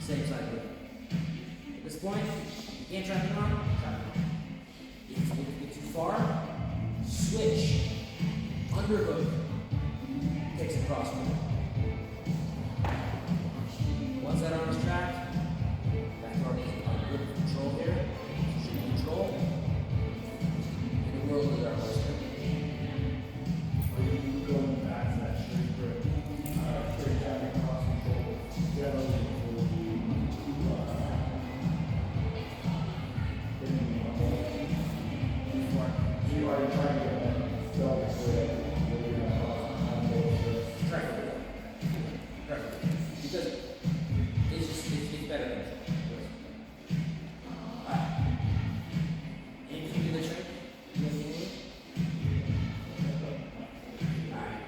Same side here. At this point, you can't trap it on, trap it on. If you get too far, switch, underhook, takes a crossbow. Once that arm is trapped, that card is on good control here. Should control. And the world is our oyster. Are you going back to that straight grip? Straight down across control. Generally, will you you are trying to get that felt grip where you're going to cross control. Preferably. Preferably. Because it's better than Alright. And can you do the trick? You guys can do it? Alright.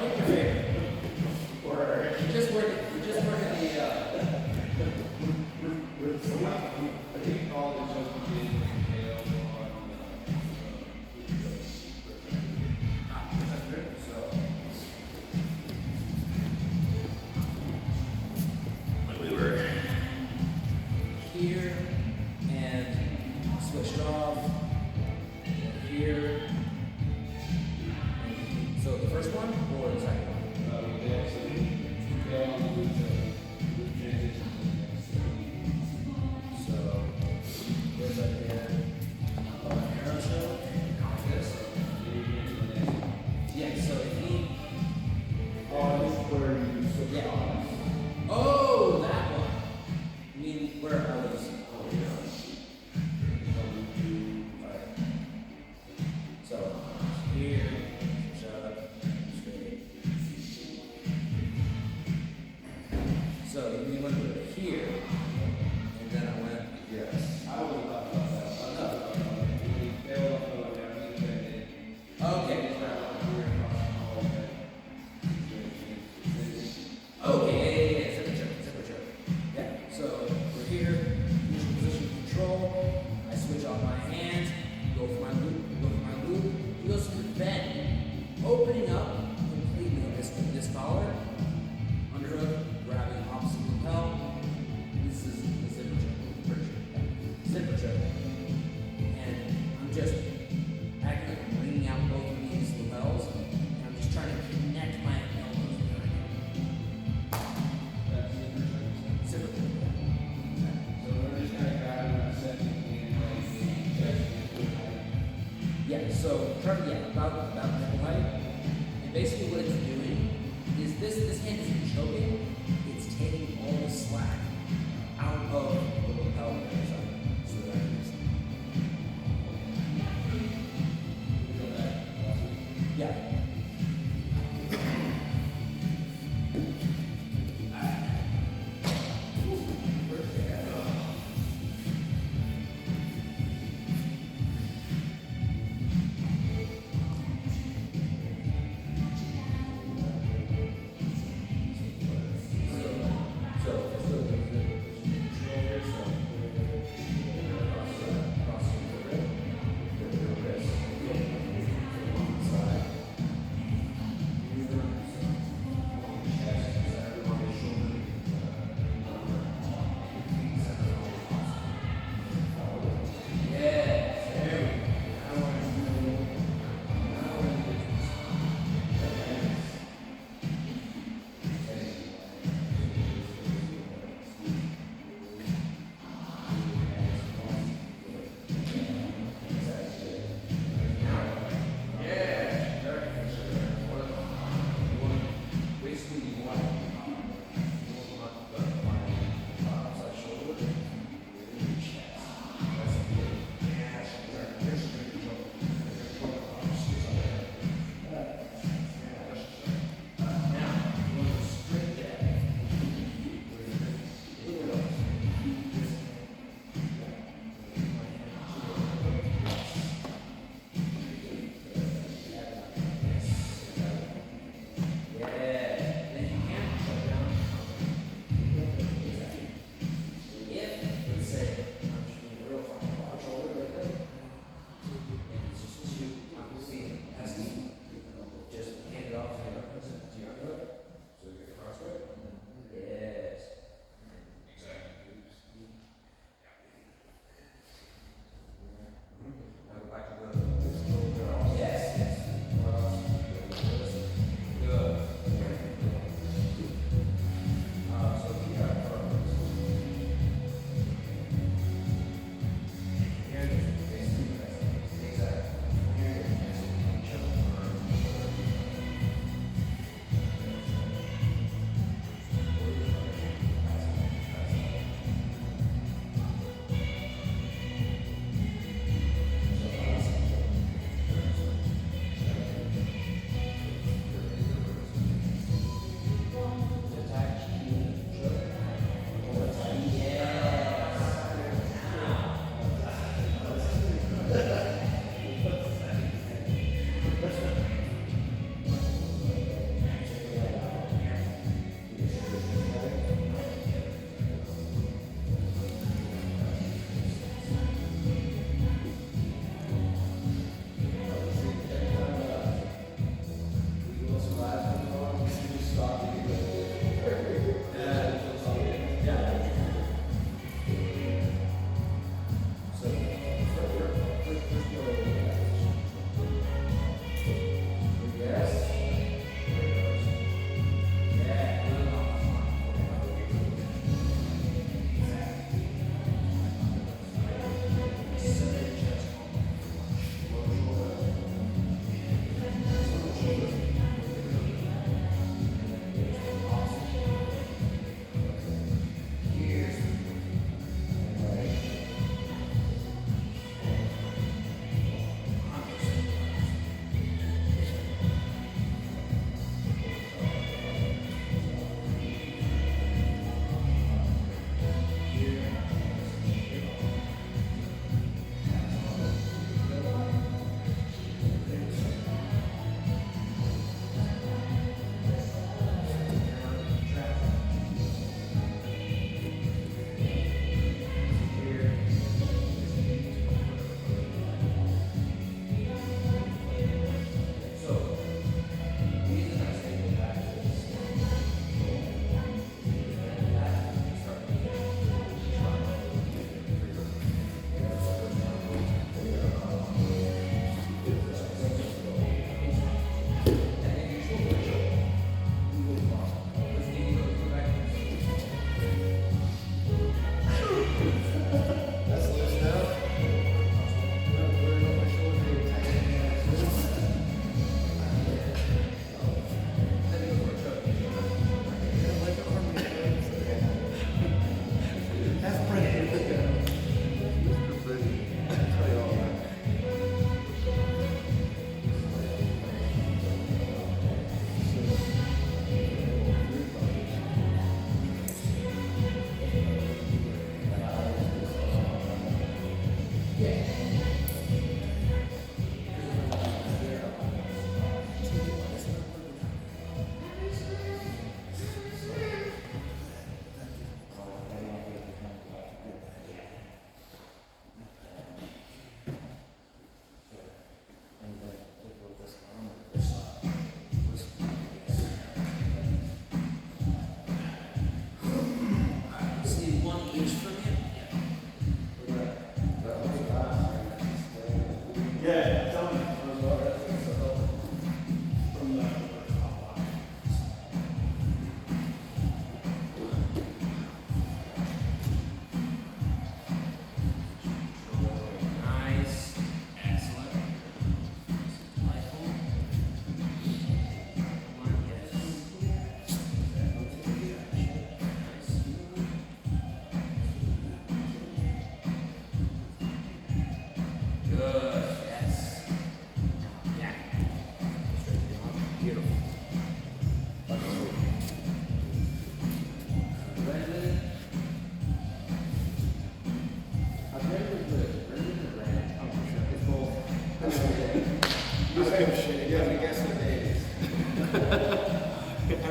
Pick your favorite. Or we're just working the I think all the jokes we did entailed when we were here and switched off, and here. And so the first one or the second one? we actually go on with the transition to the next. So there's like an arrow show. This. Yeah, so if he This is where you switch Yeah. off. oh that one. I mean where I was Alright. So here, shut up, straight. So you went over here and then I went Yes. I would have thought about that. I would have thought about it. We failed off the way down, we went in. okay. We're across the hall, okay. Okay.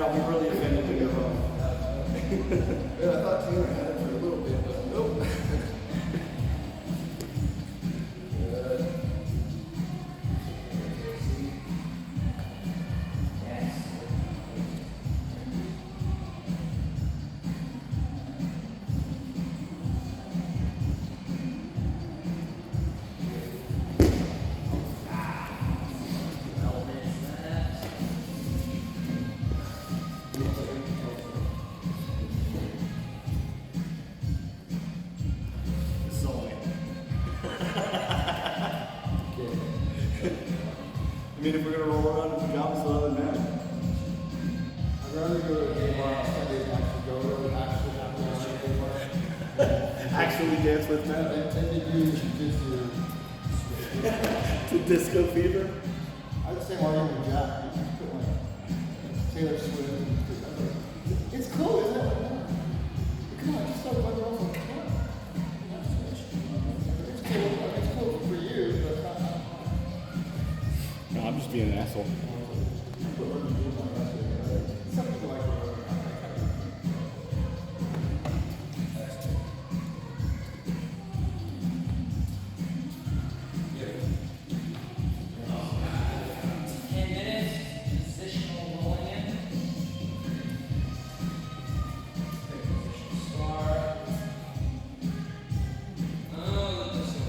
I'll be really offended when you're wrong. Yeah, I thought Taylor had it for a little bit, but nope. Good. Yes. This is all me. I mean, if we're gonna roll around in pajamas, still other than that. I'd rather go to a gay bar on Sunday than actually go to actually have to go to a gay bar. Actually dance with I men. intend to do jujitsu. To disco fever. I'd say argument with Jack. You should put like Taylor Swift. It's cool, isn't it? Like, come on, just start with other ones. Come on. It's cool. It's cool for you, but not. No, I'm just being an asshole. Some people like it. Positional rolling in. Position start. Oh, this is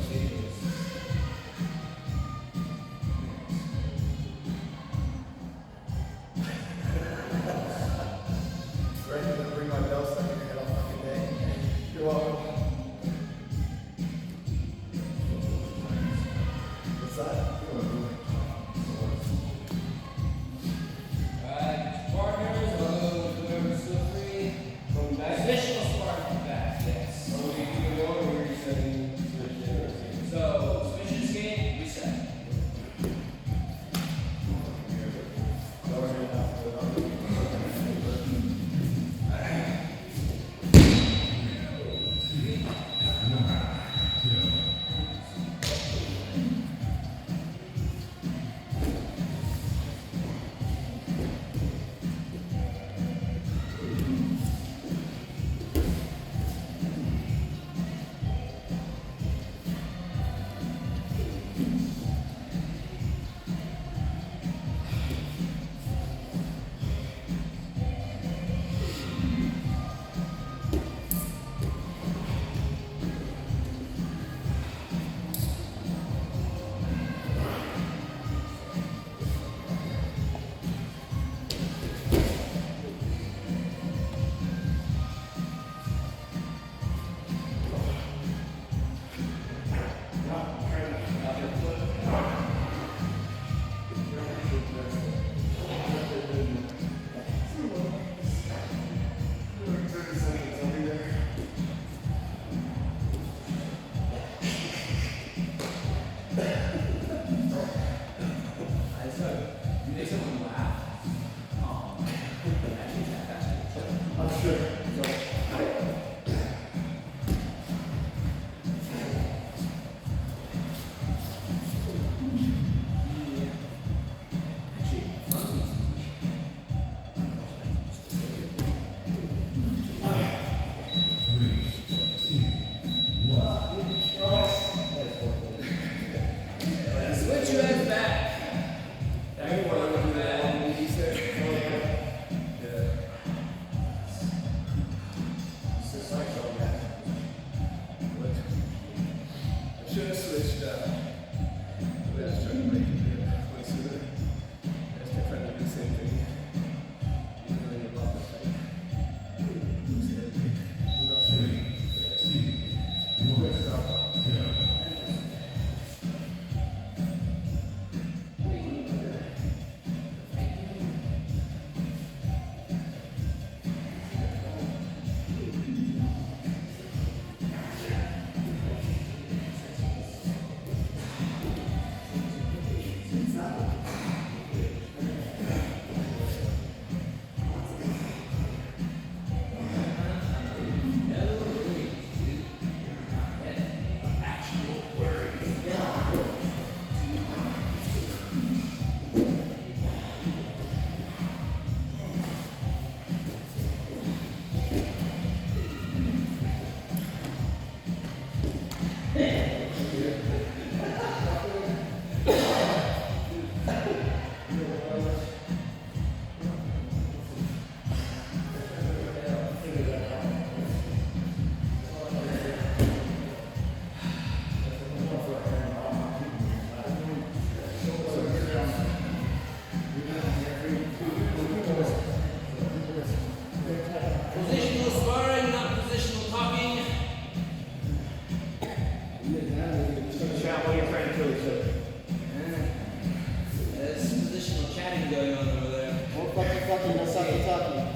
talking.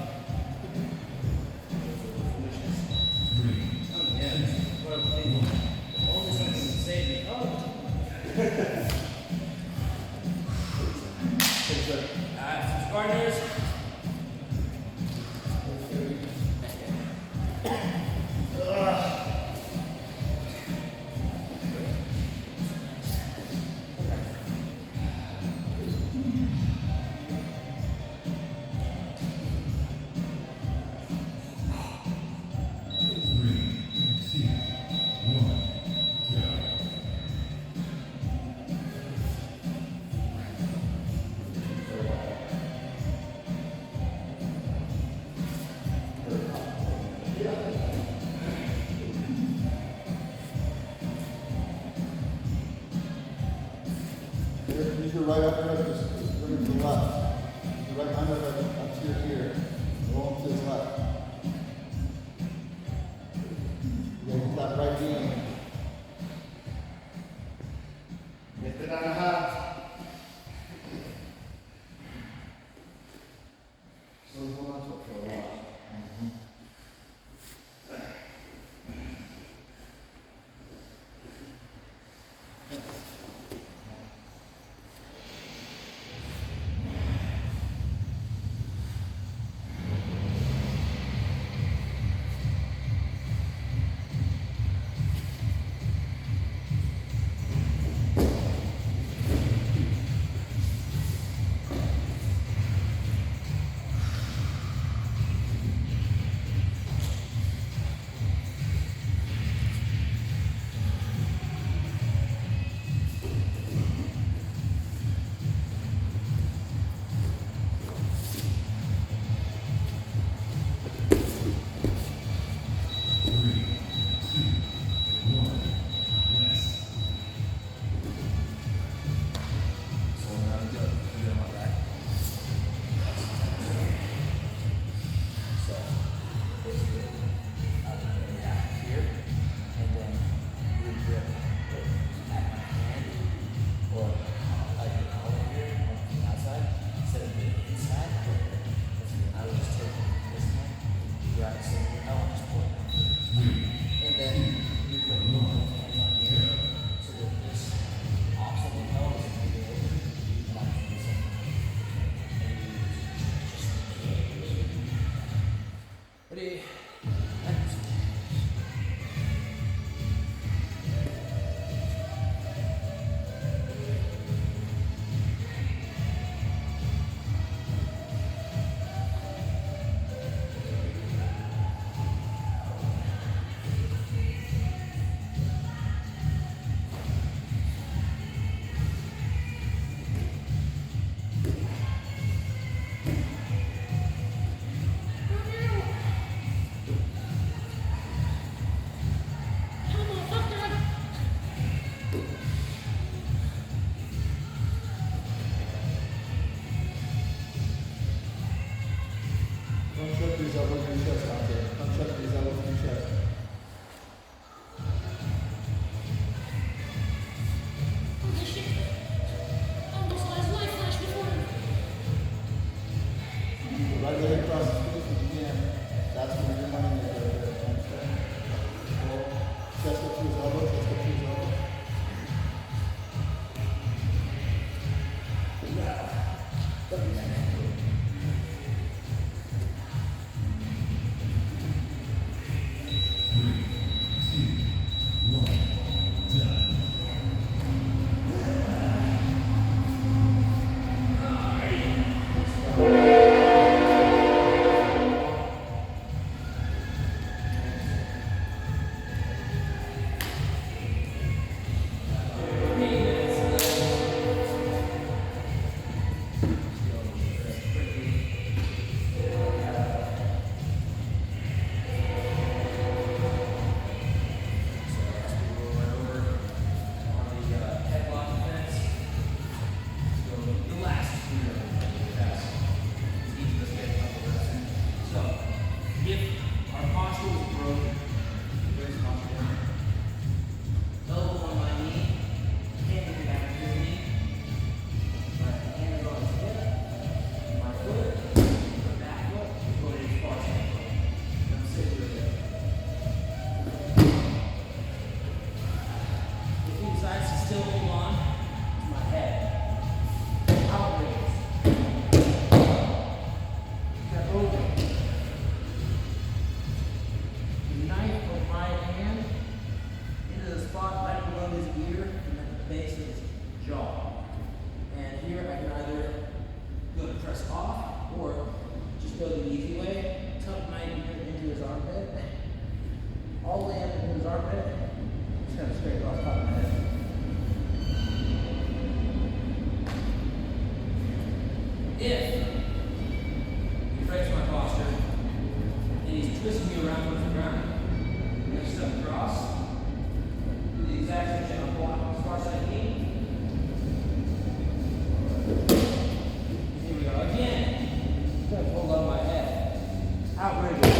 Oh, yeah. What a thing. Only something to save me. Oh. Partners. Use your right upper, just bring it to the left. Your right under up to your ear. Roll to his left. Yeah, get that right knee. Get it on the half. So hold on to it for a while. Ready? Don't shut these elbows in your chest out there. Don't shut these elbows in your chest. Right leg across the face if you can. That's where your money is right there. Pull. Chest up to his elbow, chest up to his elbow. armpit, all the way up into his armpit, just kind of straight across the top of my head. If he breaks my posture and he's twisting me around with the ground, I'm going to step across, do the exact same thing. I'll block as far as I can. Here we go again. Try to pull up my head. Outrigger.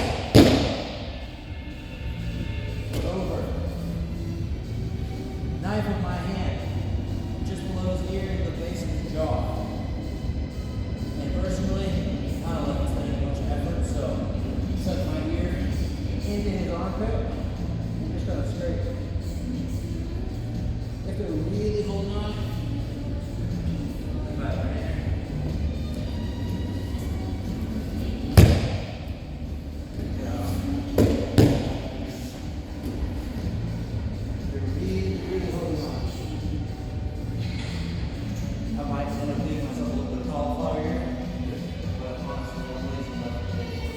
Over. Knife in my hand, just below his ear, the base of his jaw. And personally, I don't like spending much effort, so suck my ear into his armpit and just kind of straight. If they're really holding on, right here. They're really holding on. I might end up giving myself a little bit of cauliflower here, but honestly, I'm lazy enough to take it.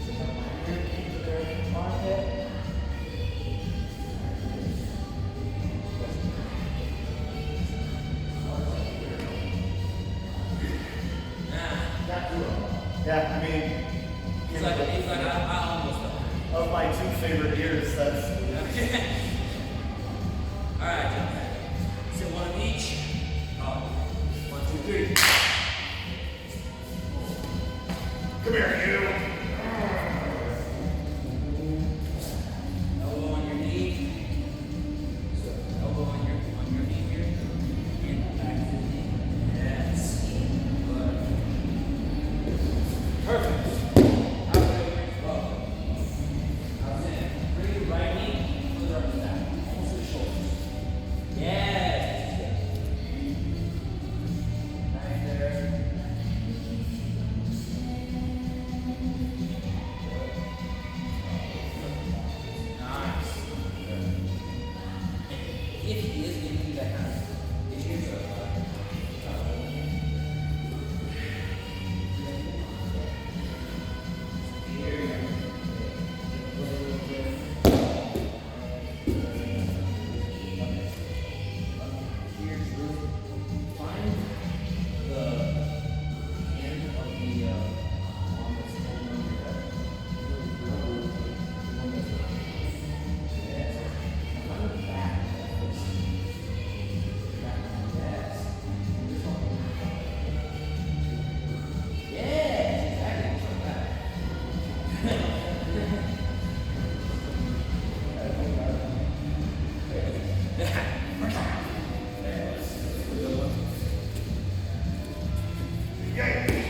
So have my ear into their armpit. Yeah, I mean, It's like I almost done. of my two favorite ears, that's. All right, John. Sit one of each. Oh, 1, 2, 3. Come here, you. Elbow on your knee. So elbow on your knee here. And back to the knee. Yes. Good. Perfect. Bring your right knee further up the back. Almost to the shoulders. Yes. Right there. Nice. If he is giving you that kind of issue, so here. Here's really find the end of the arm that's holding on your head. Yes. Find the back of this. Yes. This one. Yes, exactly. Just like that.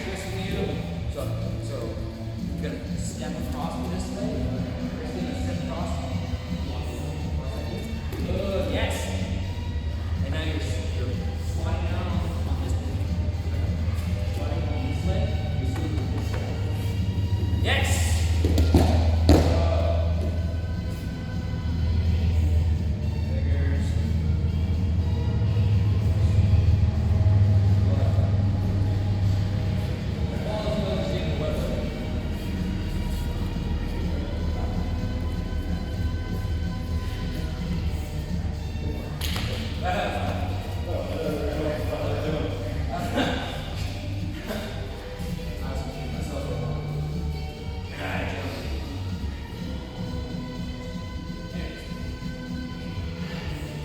Twisting you. So you're gonna step across with this leg. You're gonna step across. Good. Yes. And now you're sliding down on this leg. Sliding on this leg. You're sitting with this leg. Yes. Fingers.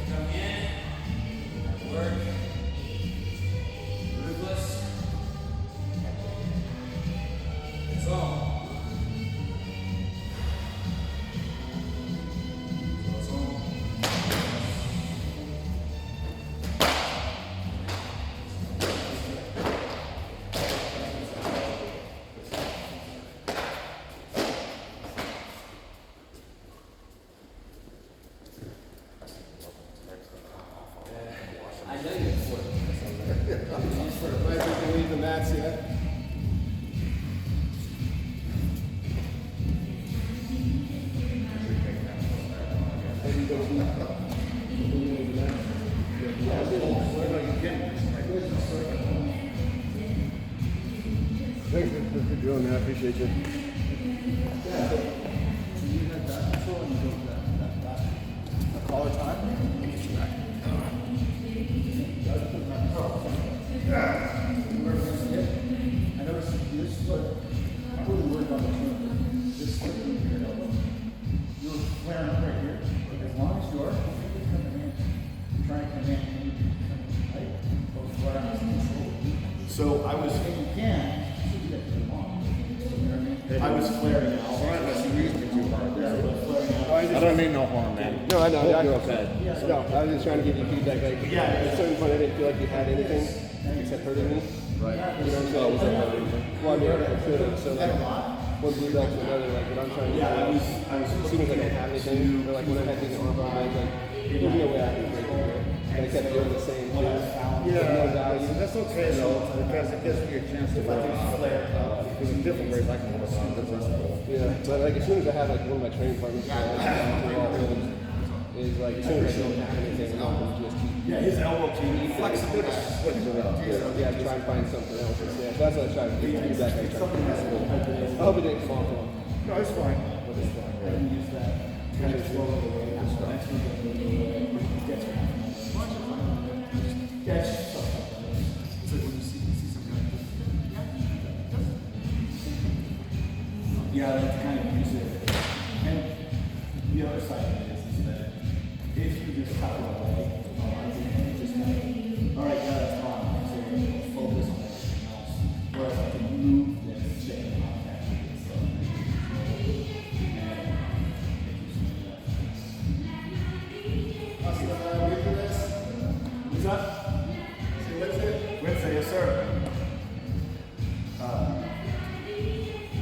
Come in, work, ruthless. It's all. It's all. I know you're for it. Might have to leave the mats yet. Thanks for doing that. I appreciate you. you had that control and you go to that collar time, it gets you back. I noticed this foot, I'm really worried about this foot here, elbow. You're flaring up right here. As long as you are coming in, trying to come in, right? Both flat out control. So I was, And you can, you get to the long. You know what I mean? I was flaring out. Unless you used it too hard. Yeah, I was flaring out. I don't mean no harm, man. No, I know. You're okay. No, I was just trying to give you feedback. Like, Yeah. at a certain point, I didn't feel like you had anything except hurting me. Right. You know what I'm saying? Well, I mean, I should have. So, like, one blue back to another. Like, what I'm trying to do. I was As soon as I don't have anything, or like when I had these arm bars, like, there's no way I can break it. But I kept doing the same thing. No value. That's okay though, because it gives me a chance to work on it. Because in different ways I can work on the principle. Yeah, but like as soon as I have like one of my training partners, is like as soon as I don't have anything, I'll just keep. Yeah, his elbow came flexible. Switch it up. Yeah, try and find something else. Yeah, so that's what I try to do. Feedback. I try to do. I hope it didn't come off wrong. No, it's fine. But it's fine. And use that kind of slow the way. That's the next one. Gets me. Yeah, it's just stuff like that. It's like when you see some guy. Yeah, I like to kind of use it. And the other side of it is that if you just cut it away, you just kind of, all right, yeah, that's gone. So you focus on everything else. Whereas I can move this chain contact with stuff. What's up? Wednesday, yes, sir.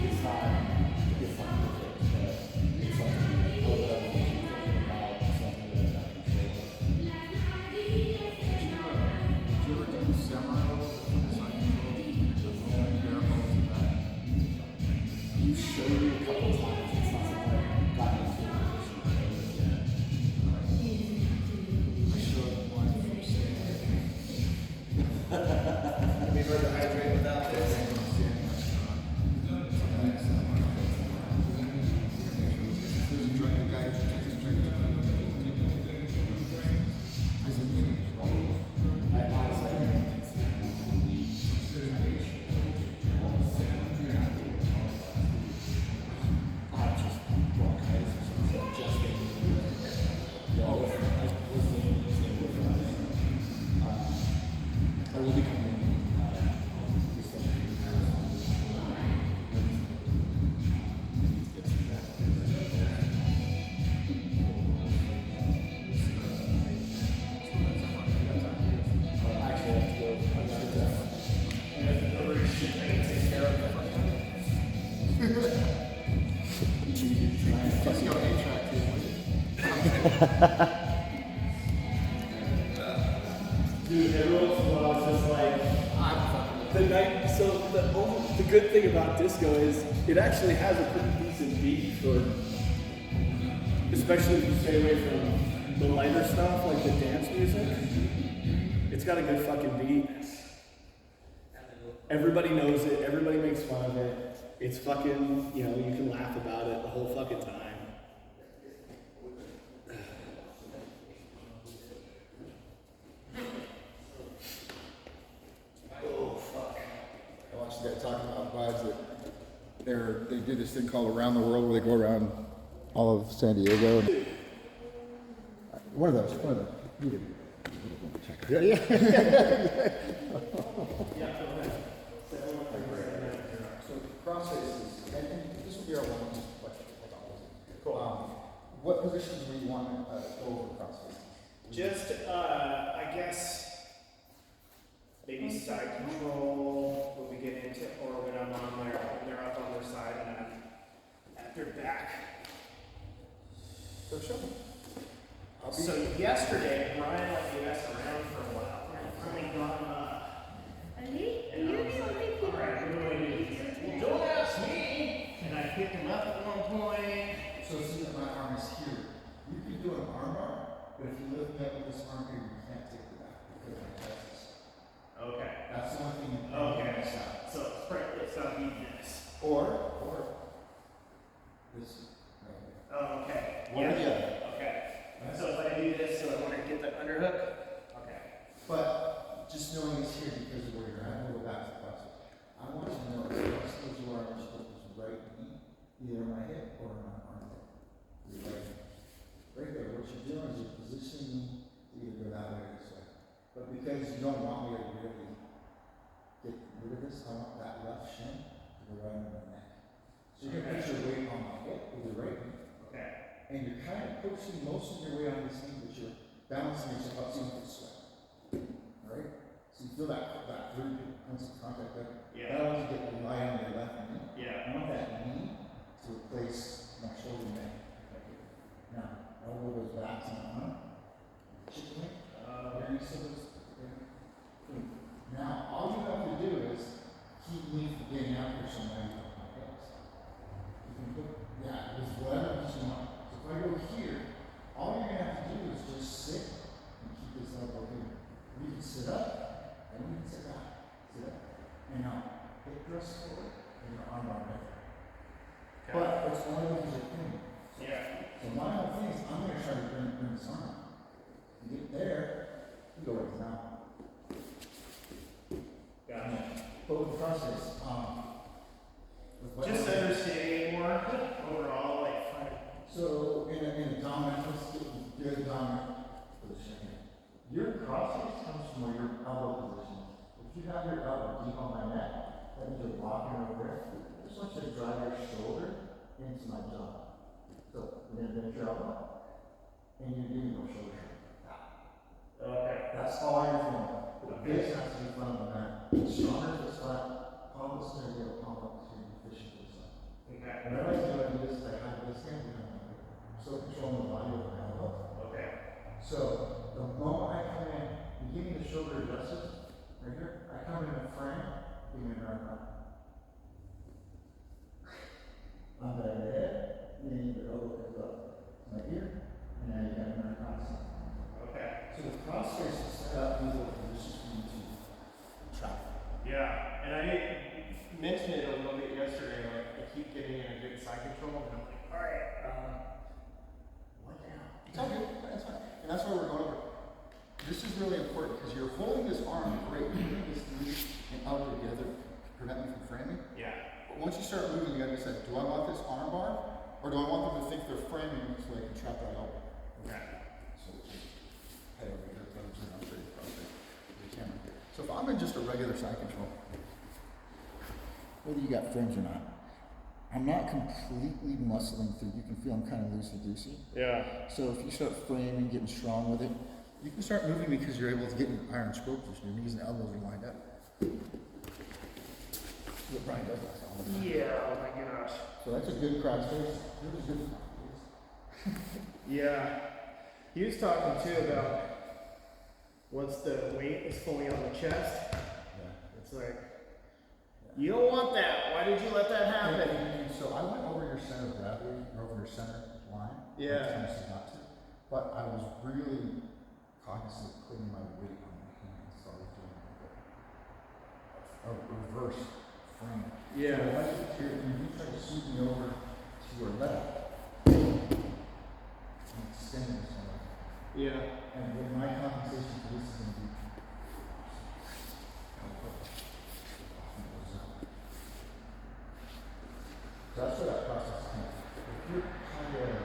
It's not, it's not perfect, but it's like, about something that's not you showed me a couple times, it's not something I've gotten into. I showed one from Have you heard of hydrate without this? I will be coming. Dude, every once in a while it's just like, the night, so the good thing about disco is it actually has a pretty decent beat for, especially if you stay away from the lighter stuff like the dance music. It's got a good fucking beat. Everybody knows it, everybody makes fun of it. It's fucking, you know, you can laugh about it the whole fucking time. I watched the guy talking about vibes that they do this thing called Around the World where they go around all of San Diego. And one of those. You did. Yeah. So crossfaces, and this will be our one question. Cool. What positions do you want to go over crossfaces? Just, I guess, maybe side control when we get into, or when I'm on there, when they're up on their side and I'm at their back. So show me. So yesterday, Brian let me mess around for a while. And I finally got him up. And I was like, all right, what do I do here? Well, don't ask me. And I picked him up at one point. So see that my arm is here. You can do an arm bar, but if you lift me up with this arm here, you can't take it back because my chest is. Okay. That's the only thing you can Okay. mess up. So it's gotta be this. Or this right here. either my hip or my armpit. Your right hand. Right there, what you're doing is you're positioning me to either go that way or this way. But because you don't want me to really get rid of this, I want that left shin to go right under my neck. So you're gonna put your weight on my hip with your right knee. Okay. And you're kind of pushing most of your weight on this knee, but you're balancing yourself up so you don't sweat. Alright? So you feel that 3 points of contact there. Yeah. That allows you to get lie on your left knee. Yeah. I want that knee to replace my shoulder neck. Right here. Now, elbow goes back to my arm. Chicken wing. There you see those. Now, all you have to do is keep me from getting out here somewhere with my hips. You can put, with whatever you want. So if I go here, all you're gonna have to do is just sit and keep this elbow here. You can sit up, and you can sit back. Sit up. And now, hip thrust forward, and your arm bar right there. Okay. But it's only because you're clean. Yeah. So my whole thing is, I'm gonna try to bring this arm. You get there, you go right down. Gotcha. But with the process, with what Just understanding more overall, like, so in a dominant, let's get a good dominant position here. Your cross face comes from where your elbow position is. If you have your elbow deep on my neck, that means you're blocking over there. I just want you to drive your shoulder into my jaw. So you're gonna bend your elbow, and you're giving your shoulder. okay. That's all you're feeling. The base has to be front of the mat. The stronger this flat, palm is going to be a palm up to be efficient this side. Okay. Whenever I do it, this I have this hand, I'm still controlling the body with my elbow. Okay. So the moment I come in, you give me the shoulder adjusted, right here, I come in a frame, give me an arm up. On the head, then your elbow comes up to my ear, and now you got an arm constant. Okay. So the cross face is set up these little positions for you to trap. Yeah, and I mentioned it a little bit yesterday, like, I keep getting in a good side control, and I'm like, alright, What now? It's all good. That's fine. And that's where we're going over. This is really important because you're holding this arm great. You're holding this knee and elbow together to prevent me from framing. yeah. But once you start moving, you gotta decide, do I want this arm bar or do I want them to think they're framing so I can trap that elbow? Okay. So just head over here, thumbs in, I'll show you across the camera. So if I'm in just a regular side control, whether you got frames or not, I'm not completely muscling through. You can feel I'm kind of loosey-goosey. Yeah. So if you start framing, getting strong with it, you can start moving because you're able to get in iron stroke position. Your knees and elbows are lined up. What Brian does that all the time. Yeah, oh my gosh. So that's a good cross face. Really good cross face. Yeah. He was talking too about once the weight is fully on the chest, Yeah. it's like, you don't want that. Why did you let that happen? And so I went over your center of gravity, or over your center line. Yeah. I not to. But I was really cognizant of putting my weight on my hands. So I was doing a reverse frame. Yeah. So if I get here and you try to sweep me over to your left, I'm extending this one. Yeah. And with my compensation for this is going to be. So that's where that process comes. If you're kind of.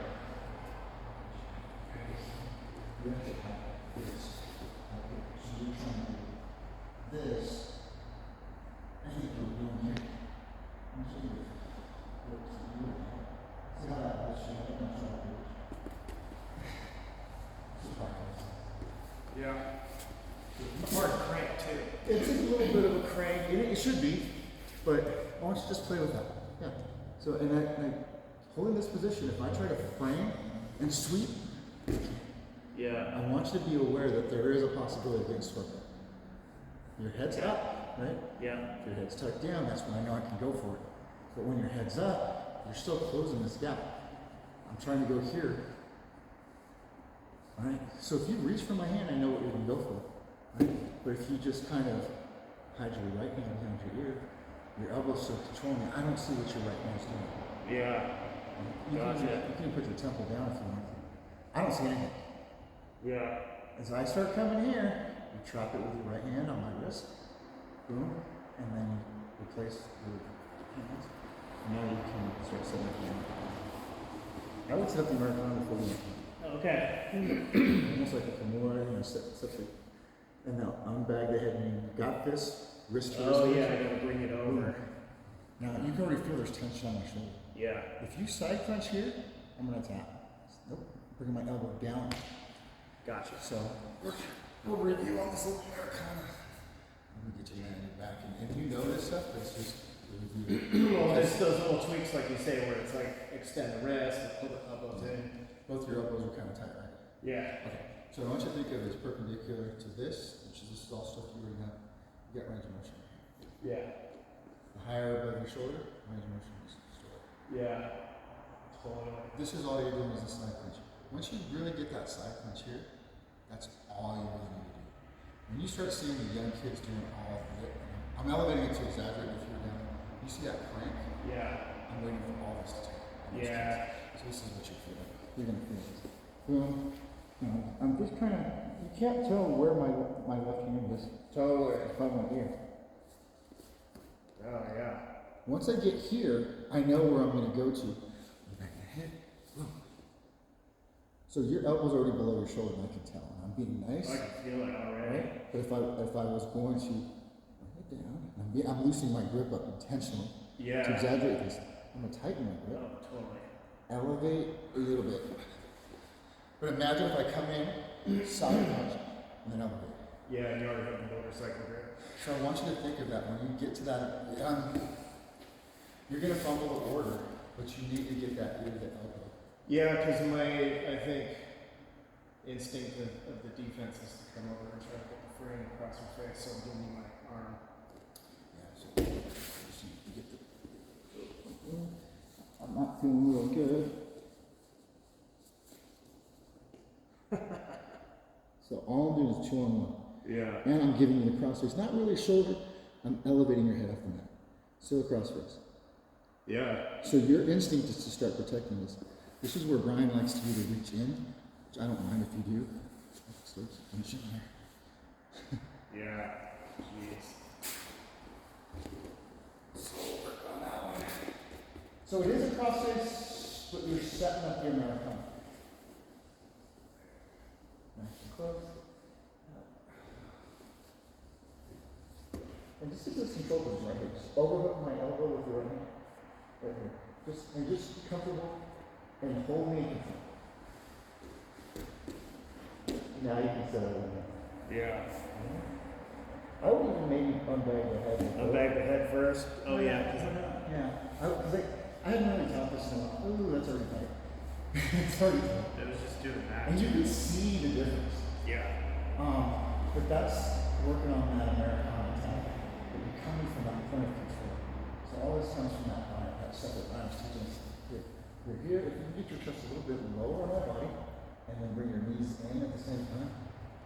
You have to have this. So you're trying to do this. I think you're doing here. I'm just going to look to you. See how that looks. I'm trying to do it. It's a process. Yeah. Hard to crank too. It's a little bit of a crank, and it should be, but why don't you just play with that? Yeah. So, and I holding this position, if I try to frame and sweep, Yeah. I want you to be aware that there is a possibility of getting swept up. Your head's up, right? Yeah. If your head's tucked down, that's when I know I can go for it. But when your head's up, you're still closing this gap. I'm trying to go here. Alright? So if you reach for my hand, I know what you're going to go for. Right? But if you just kind of hide your right hand behind your ear, your elbow's still controlling it. I don't see what your right hand's doing. Yeah. You Gotcha. can put your temple down if you want. I don't see anything. Yeah. As I start coming here, you trap it with your right hand on my wrist. Boom. And then you replace your hands. And now you can start set up the Americana. I would set up the Americana before the Okay. almost like a Kimura, you know, set the, and now unbag the head and you got this, wrist to wrist. Oh yeah, I gotta bring it over. Now you can already feel there's tension on my shoulder. Yeah. If you side crunch here, I'm gonna tap. Nope, bringing my elbow down. Gotcha. So we'll review on this little Americana. Let me get you landed back, and if you know this stuff, it's just review. Well, there's those little tweaks, like you say, where it's like extend the wrist and pull the elbows in. Both your elbows are kind of tight, right? Yeah. Okay. So I want you to think of it as perpendicular to this, which is this is all stuff you already know. You got range of motion. Yeah. The higher above your shoulder, range of motion is slower. Yeah. Totally. This is all you're doing is a side crunch. Once you really get that side crunch here, that's all you really need to do. When you start seeing the young kids doing all of it, I'm elevating it to exaggerate if you're down. You see that crank? Yeah. I'm waiting for all this to take. Yeah. So this is what you're feeling. You're gonna feel this. Boom. I'm just kind of, you can't tell where my left hand is. Totally. If I'm right here. Oh yeah. Once I get here, I know where I'm gonna go to. Back of the head. Boom. So your elbow's already below your shoulder, and I can tell. And I'm being nice. I can feel it already. Right? But if I was going to head down, I'm loosening my grip up intentionally Yeah. to exaggerate this. I'm gonna tighten my grip. Oh, totally. Elevate a little bit. But imagine if I come in, side punch, and then elevate. Yeah, and you already have the motorcycle grip. So I want you to think of that when you get to that. You're gonna fumble the order, but you need to get that ear to the elbow. Yeah, because I think, instinct of the defense is to come over and try to put the frame across your face, so give me my arm. Yeah. So you get the. I'm not feeling real good. So all I'm doing is 2 on 1. Yeah. And I'm giving you the crossface. Not really shoulder, I'm elevating your head up from that. Still a crossface. Yeah. So your instinct is to start protecting this. This is where Brian likes you to reach in, which I don't mind if you do. Finish it there. Yeah. Jeez. So it is a crossface, but you're setting up your Americana. Nice and close. And just do some shoulders right here. Just overhook my elbow with your right hand. Right here. Just comfortable and hold me in control. Now you can settle in there. Yeah. I would even maybe unbag the head. Unbag the head first. Oh yeah. Yeah. Because I hadn't really taught this, and I'm like, ooh, that's already tight. It's already tight. It was just doing that. And you can see the difference. Yeah. But that's working on that Americana attack. But you're coming from that point of control. So all this comes from that line, that separate line is teaching us here. You're here, if you get your chest a little bit lower on that body, and then bring your knees in at the same time,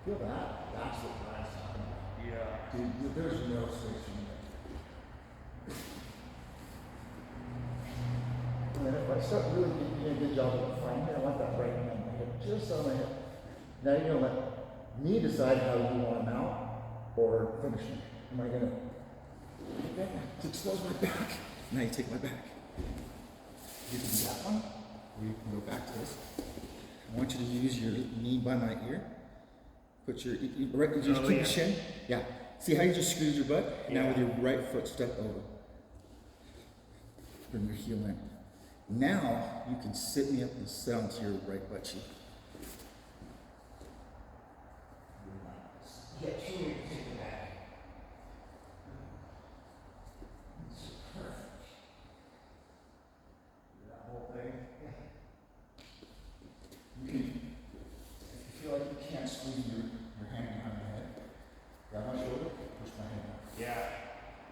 feel that. That's what Brian's talking about. Yeah. Dude, there's no space for you there. And then if I start really doing a good job of the front here, I want that right hand on my hip, just on my hip. Now you're gonna let me decide how you want to mount or finish it. Am I gonna to expose my back? Now you take my back. You can do that one, or you can go back to this. I want you to use your knee by my ear. Put your right, just keep your chin. Yeah. See how you just screwed your butt? Yeah. Now with your right foot, step over. Bring your heel in. Now you can sit me up and sit onto your right butt cheek. Yeah, she needs to take it back. Perfect. That whole thing. You can, if you feel like you can't squeeze your hand behind your head, grab my shoulder, push my hand out. Yeah.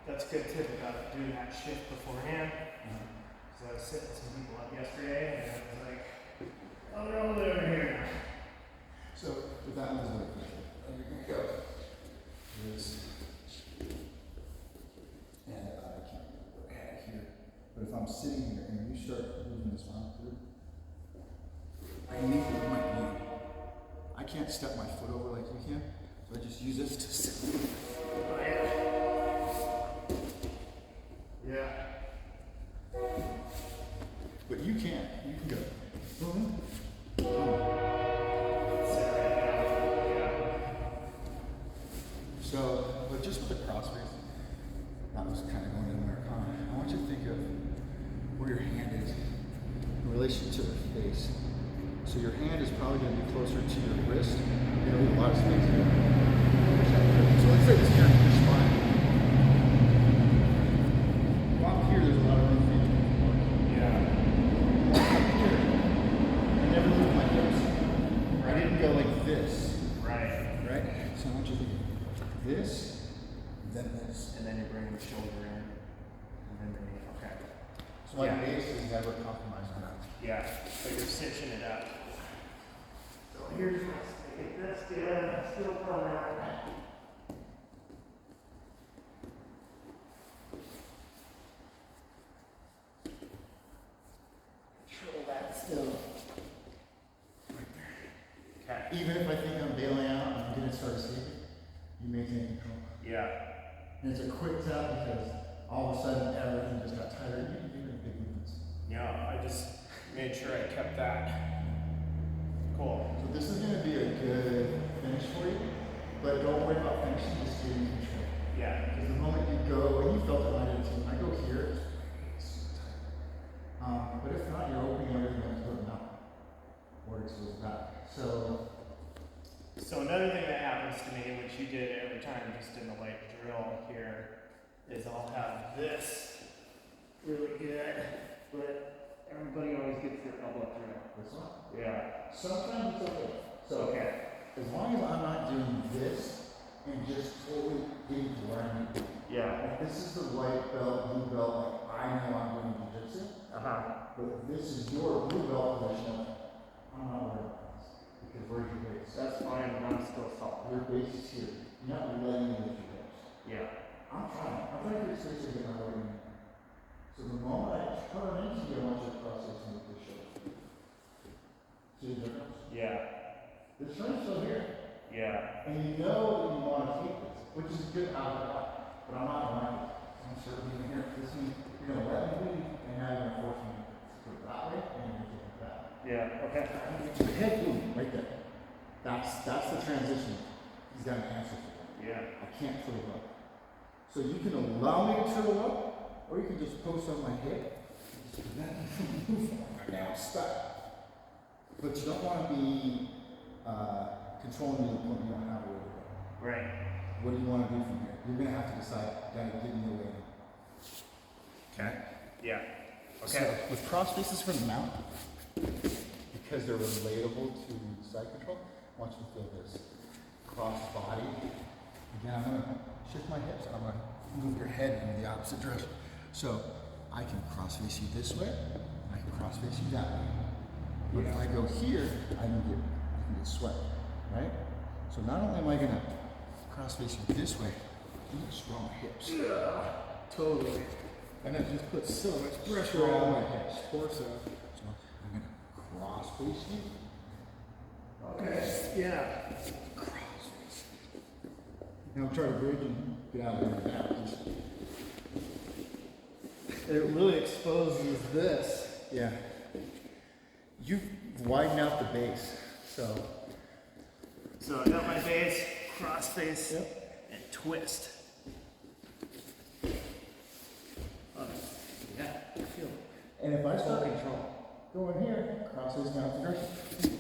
That's a good tip about doing that shift beforehand. So I was sitting some people up yesterday, and I was like, oh, they're all over here. So with that one's like that. There you go. This. And I can't go ahead here. But if I'm sitting here and you start moving this arm through, I need to move my knee. I can't step my foot over like you can, so I just use this to sit. Oh, yeah. Yeah. you can go. Boom. So, but just with the crossface, that was kind of going to Americana. I want you to think of where your hand is in relation to the face. So your hand is probably going to be closer to your wrist. You're going to leave a lot of space here. So let's say this here, your spine. Up here, there's a lot of room for you. Yeah. Up here, I never moved my hips. I didn't go like this. Right. Right? So I want you to think of this, then this. And then you bring the shoulder in, and then the knee. Okay. So my Yeah. base is never compromised on that. Yeah, but you're cinching it up. So here's what's get this good. Still coming out. Control that still. Okay. Even if I think I'm bailing out and I'm going to start escaping, you maintain control. Yeah. And it's a quick tap because all of a sudden everything just got tighter. You can do it in big movements. Yeah, I just made sure I kept that. Cool. So this is going to be a good finish for you, but don't worry about finishing, just getting control. Yeah. Because the moment you go, and you felt it when I did too, when I go here, it's super tight. But if not, you're opening everything up to the mouth. Or it's goes back. So another thing that happens to me, which you did every time just in the light drill here, is I'll have this really good, but everybody always gets their elbow through. this one. Yeah. Sometimes it's okay. So Okay. as long as I'm not doing this and just totally getting to where I need to be. Yeah. Like this is the white belt, blue belt, like I know I'm doing jiu-jitsu, but this is your blue belt position. I'm not worried about this. Because where's your base? That's fine, but I'm still solid. Your base is here. You're not letting me lift your hips. Yeah. I'm trying to get space to get my weight in. So the moment I turn into you, I want you to cross this and with the shoulder. See the difference? Yeah. The strength's still here. Yeah. And you know that you want to take this, which is a good outlet. But I'm not going to. I'm sure being here. This means you're going to let me leave, and now you're going to force me to go that way, and you're going to take it that way. Yeah. Okay. Your head boom, right there. That's the transition. He's got an answer for that. Yeah. I can't turtle up. So you can allow me to turtle up, or you can just post on my hip. Move forward. Now I'm stuck. But you don't want to be controlling me to the point you don't have where to go. Right. What do you want to do from here? You're going to have to decide. You got to give me a way. Okay? Yeah. So with cross faces for the mount, because they're relatable to side control, I want you to feel this cross body. Again, I'm going to shift my hips and I'm going to move your head in the opposite direction. So I can cross face you this way, I can cross face you that way. But if I go here, I can get swept, right? So not only am I going to cross face you this way, I'm going to swell my hips. Totally. And it just puts so much pressure on my hips. Torso. So I'm going to cross face you. Okay. Yeah. Cross face. Now I'm trying to bridge and get out of there now. It really exposes this. Yeah. You widen out the base. So So I got my base, cross face, and twist. Yeah, I feel it. and if I start go in here, cross face down the direction.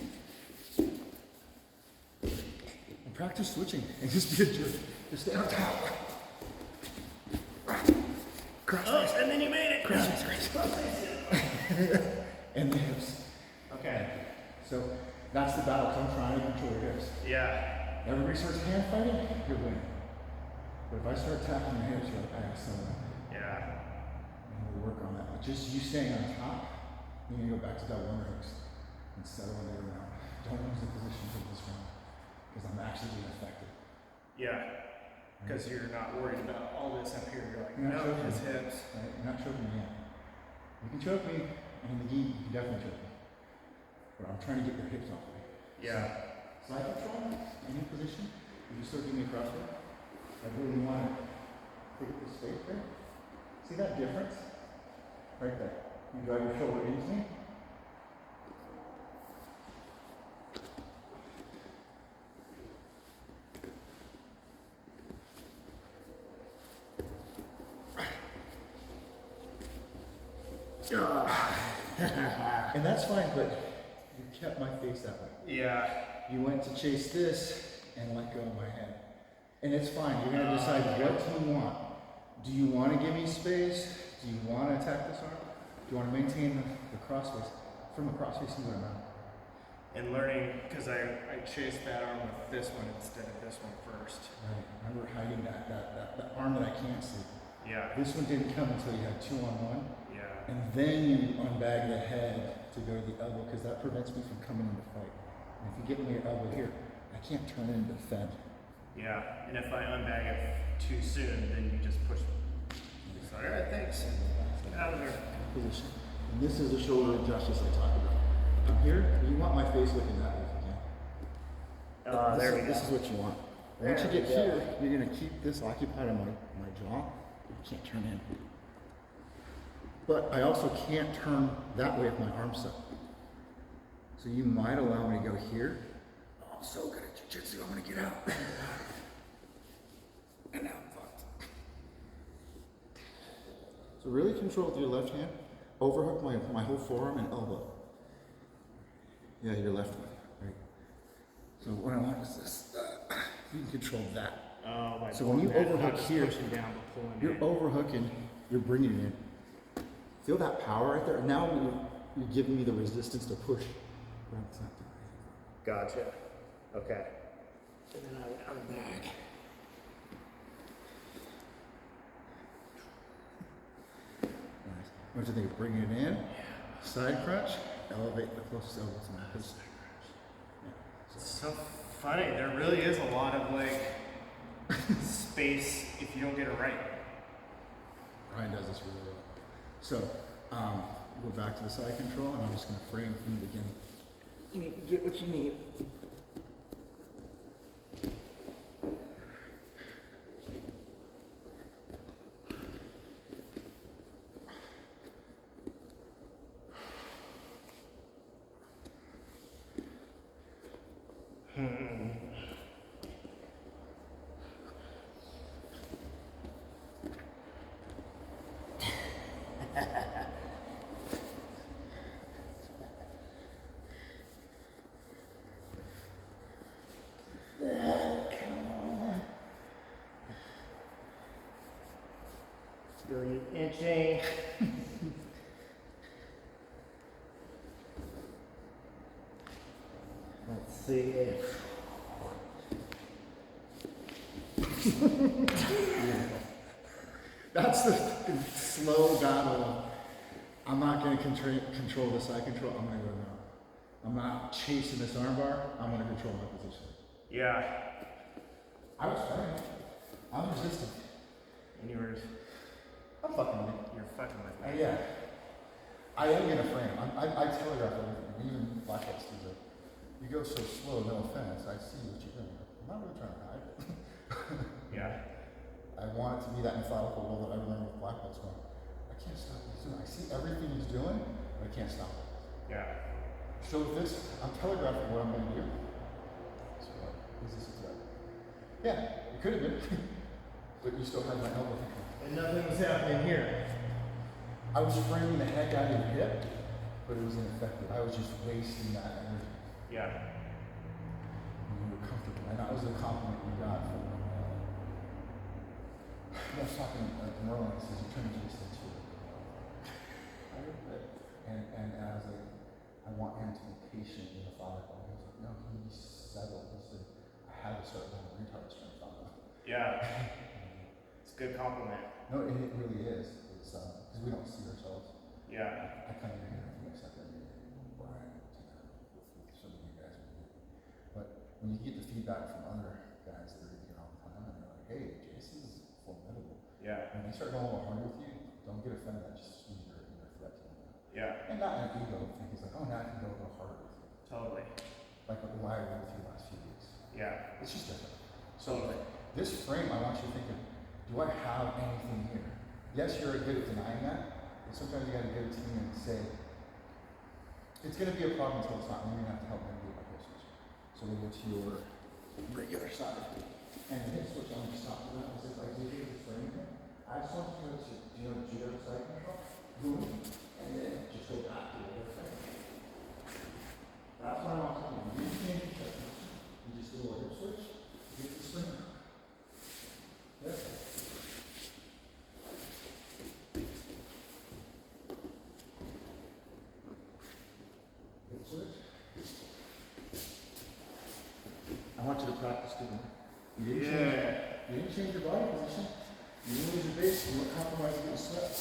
And practice switching and just be a jerk. Just stay on top. Cross face. And then you made it. Cross face. And the hips. Okay. So that's the battle. 'Cause I'm trying to control your hips. Yeah. Everybody starts hand fighting, you're winning. But if I start tapping your hips, you're like, I got someone. Yeah. And we'll work on that. But just you staying on top, you're gonna go back to that one hooks and settle in the round. Don't lose the positions of this round. Because I'm actually being effective. Yeah. Because you're not worried about all this up here. You're like, You're not no, choking his me. hips. Right? You're not choking me yet. You can choke me, and in the gi, you can definitely choke me. But I'm trying to get your hips off of me. Yeah. Side control, any position, you still give me a crossfit. I really want to take this space there. See that difference? Right there. You drive your shoulder into me, And that's fine, but you kept my face that way. Yeah. You went to chase this and let go of my head. And it's fine. You're going to decide what do you want. Do you want to give me space? Do you want to attack this arm? Do you want to maintain the crossface? From a crossface, you want to mount. And learning, because I chased that arm with this one instead of this one first. Right. Remember hiding that arm that I can't see. Yeah. This one didn't come until you had 2-on-1. Yeah. And then you unbag the head to go to the elbow because that prevents me from coming into fight. And if you get me your elbow here, I can't turn it into defend. Yeah. And if I unbag it too soon, then you just push me. So, all right, thanks. Get out of there. Position. And this is the shoulder adjustments I talked about. I'm here. You want my face looking that way if you can. There we go. This is what you want. Once you get here, you're going to keep this occupied on my jaw. You can't turn in. But I also can't turn that way if my arm's up. So you might allow me to go here. Oh, I'm so good at jiu-jitsu, I'm going to get out. And now I'm fucked. So really control with your left hand. Overhook my whole forearm and elbow. Yeah, your left one. Right. So what I want is this. You can control that. Oh, my So when you overhook here, pushing down but pulling you're in. overhooking, you're bringing it in. Feel that power right there? Now you're giving me the resistance to push. Right, it's not doing anything. Gotcha. Okay. And then I would unbag. Nice. What do you think? Bring it in, side crunch, elevate the closest elbow to my face. It's so funny. There really is a lot of like space if you don't get it right. Ryan does this really well. So, go back to the side control, and I'm just going to frame from the beginning. You need to get what you need. Really inching. Let's see. That's the fucking slow battle. I'm not going to control the side control. I'm going to go down. I'm not chasing this armbar. I'm going to control my position. Yeah. I was fighting. I'm resistant. And you were, I'm fucking with it. you're fucking with me. Yeah. I am going to frame. I telegraph everything. Even black belts do that. You go so slow, no offense. I see what you're doing. I'm not really trying to hide it. Yeah. I want it to be that methodical role that I remember with black belts going, I can't stop what he's doing. I see everything he's doing, but I can't stop it. Yeah. So with this, I'm telegraphing what I'm going to do. So what? Is this a threat? Yeah, it could have been. But you still had my elbow. And nothing was happening here. I was framing the heck out of your hip, but it was ineffective. I was just wasting that energy. Yeah. And you were comfortable. And that was the compliment you got from I was talking to Merlin, he says, you're trying to do this too. And I was like, I want him to be patient and methodical. He was like, no, he's settled. He said, I had to start doing retard strength on him. Yeah. It's a good compliment. No, it really is. It's because we don't see ourselves. Yeah. I come in here and I think I sat there and Brian, with some of you guys. But when you get the feedback from other guys that are in here all the time, and they're like, hey, Jason's formidable. Yeah. When they start going a little hard with you, don't get offended. That just means you're a threat to them. Yeah. And not in an ego thing. He's like, oh, now I can go a little harder with you. Totally. Like why I went with you last few weeks. Yeah. It's just different. So this frame, I want you thinking, do I have anything here? Yes, you're good at denying that, but sometimes you got to go to team and say, it's going to be a problem until it's not. You're going to have to help them do it like this. So we go to your regular side. And the hip switch on the top of that is if I give you the frame here, I just want you to go to, do you know the judo side control? Boom. and then just go back to the other side. That's why I'm telling you, you change your technique. You just do a hip switch, get the spring out. Yep. Hip switch. I want you to practice doing it. You didn't change your body position. You didn't lose your base. You weren't compromising your sweat.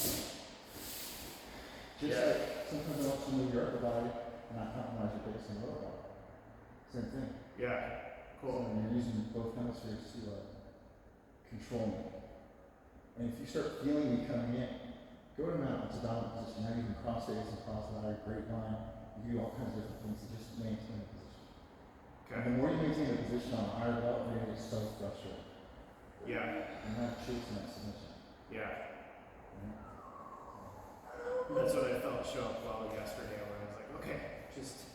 Just like sometimes I want you to move your upper body and not compromise your base and lower body. Same thing. Yeah. So you're using both hemispheres to control me. And if you start feeling me coming in, go to mountain, it's a dominant position. Now you can cross face and cross ladder, grapevine. You can do all kinds of different things to just maintain the position. And the more you maintain the position on a higher level, you're going to get so frustrated. Yeah. You're not chasing that submission. Yeah. That's what I felt show up well yesterday when I was like, okay, just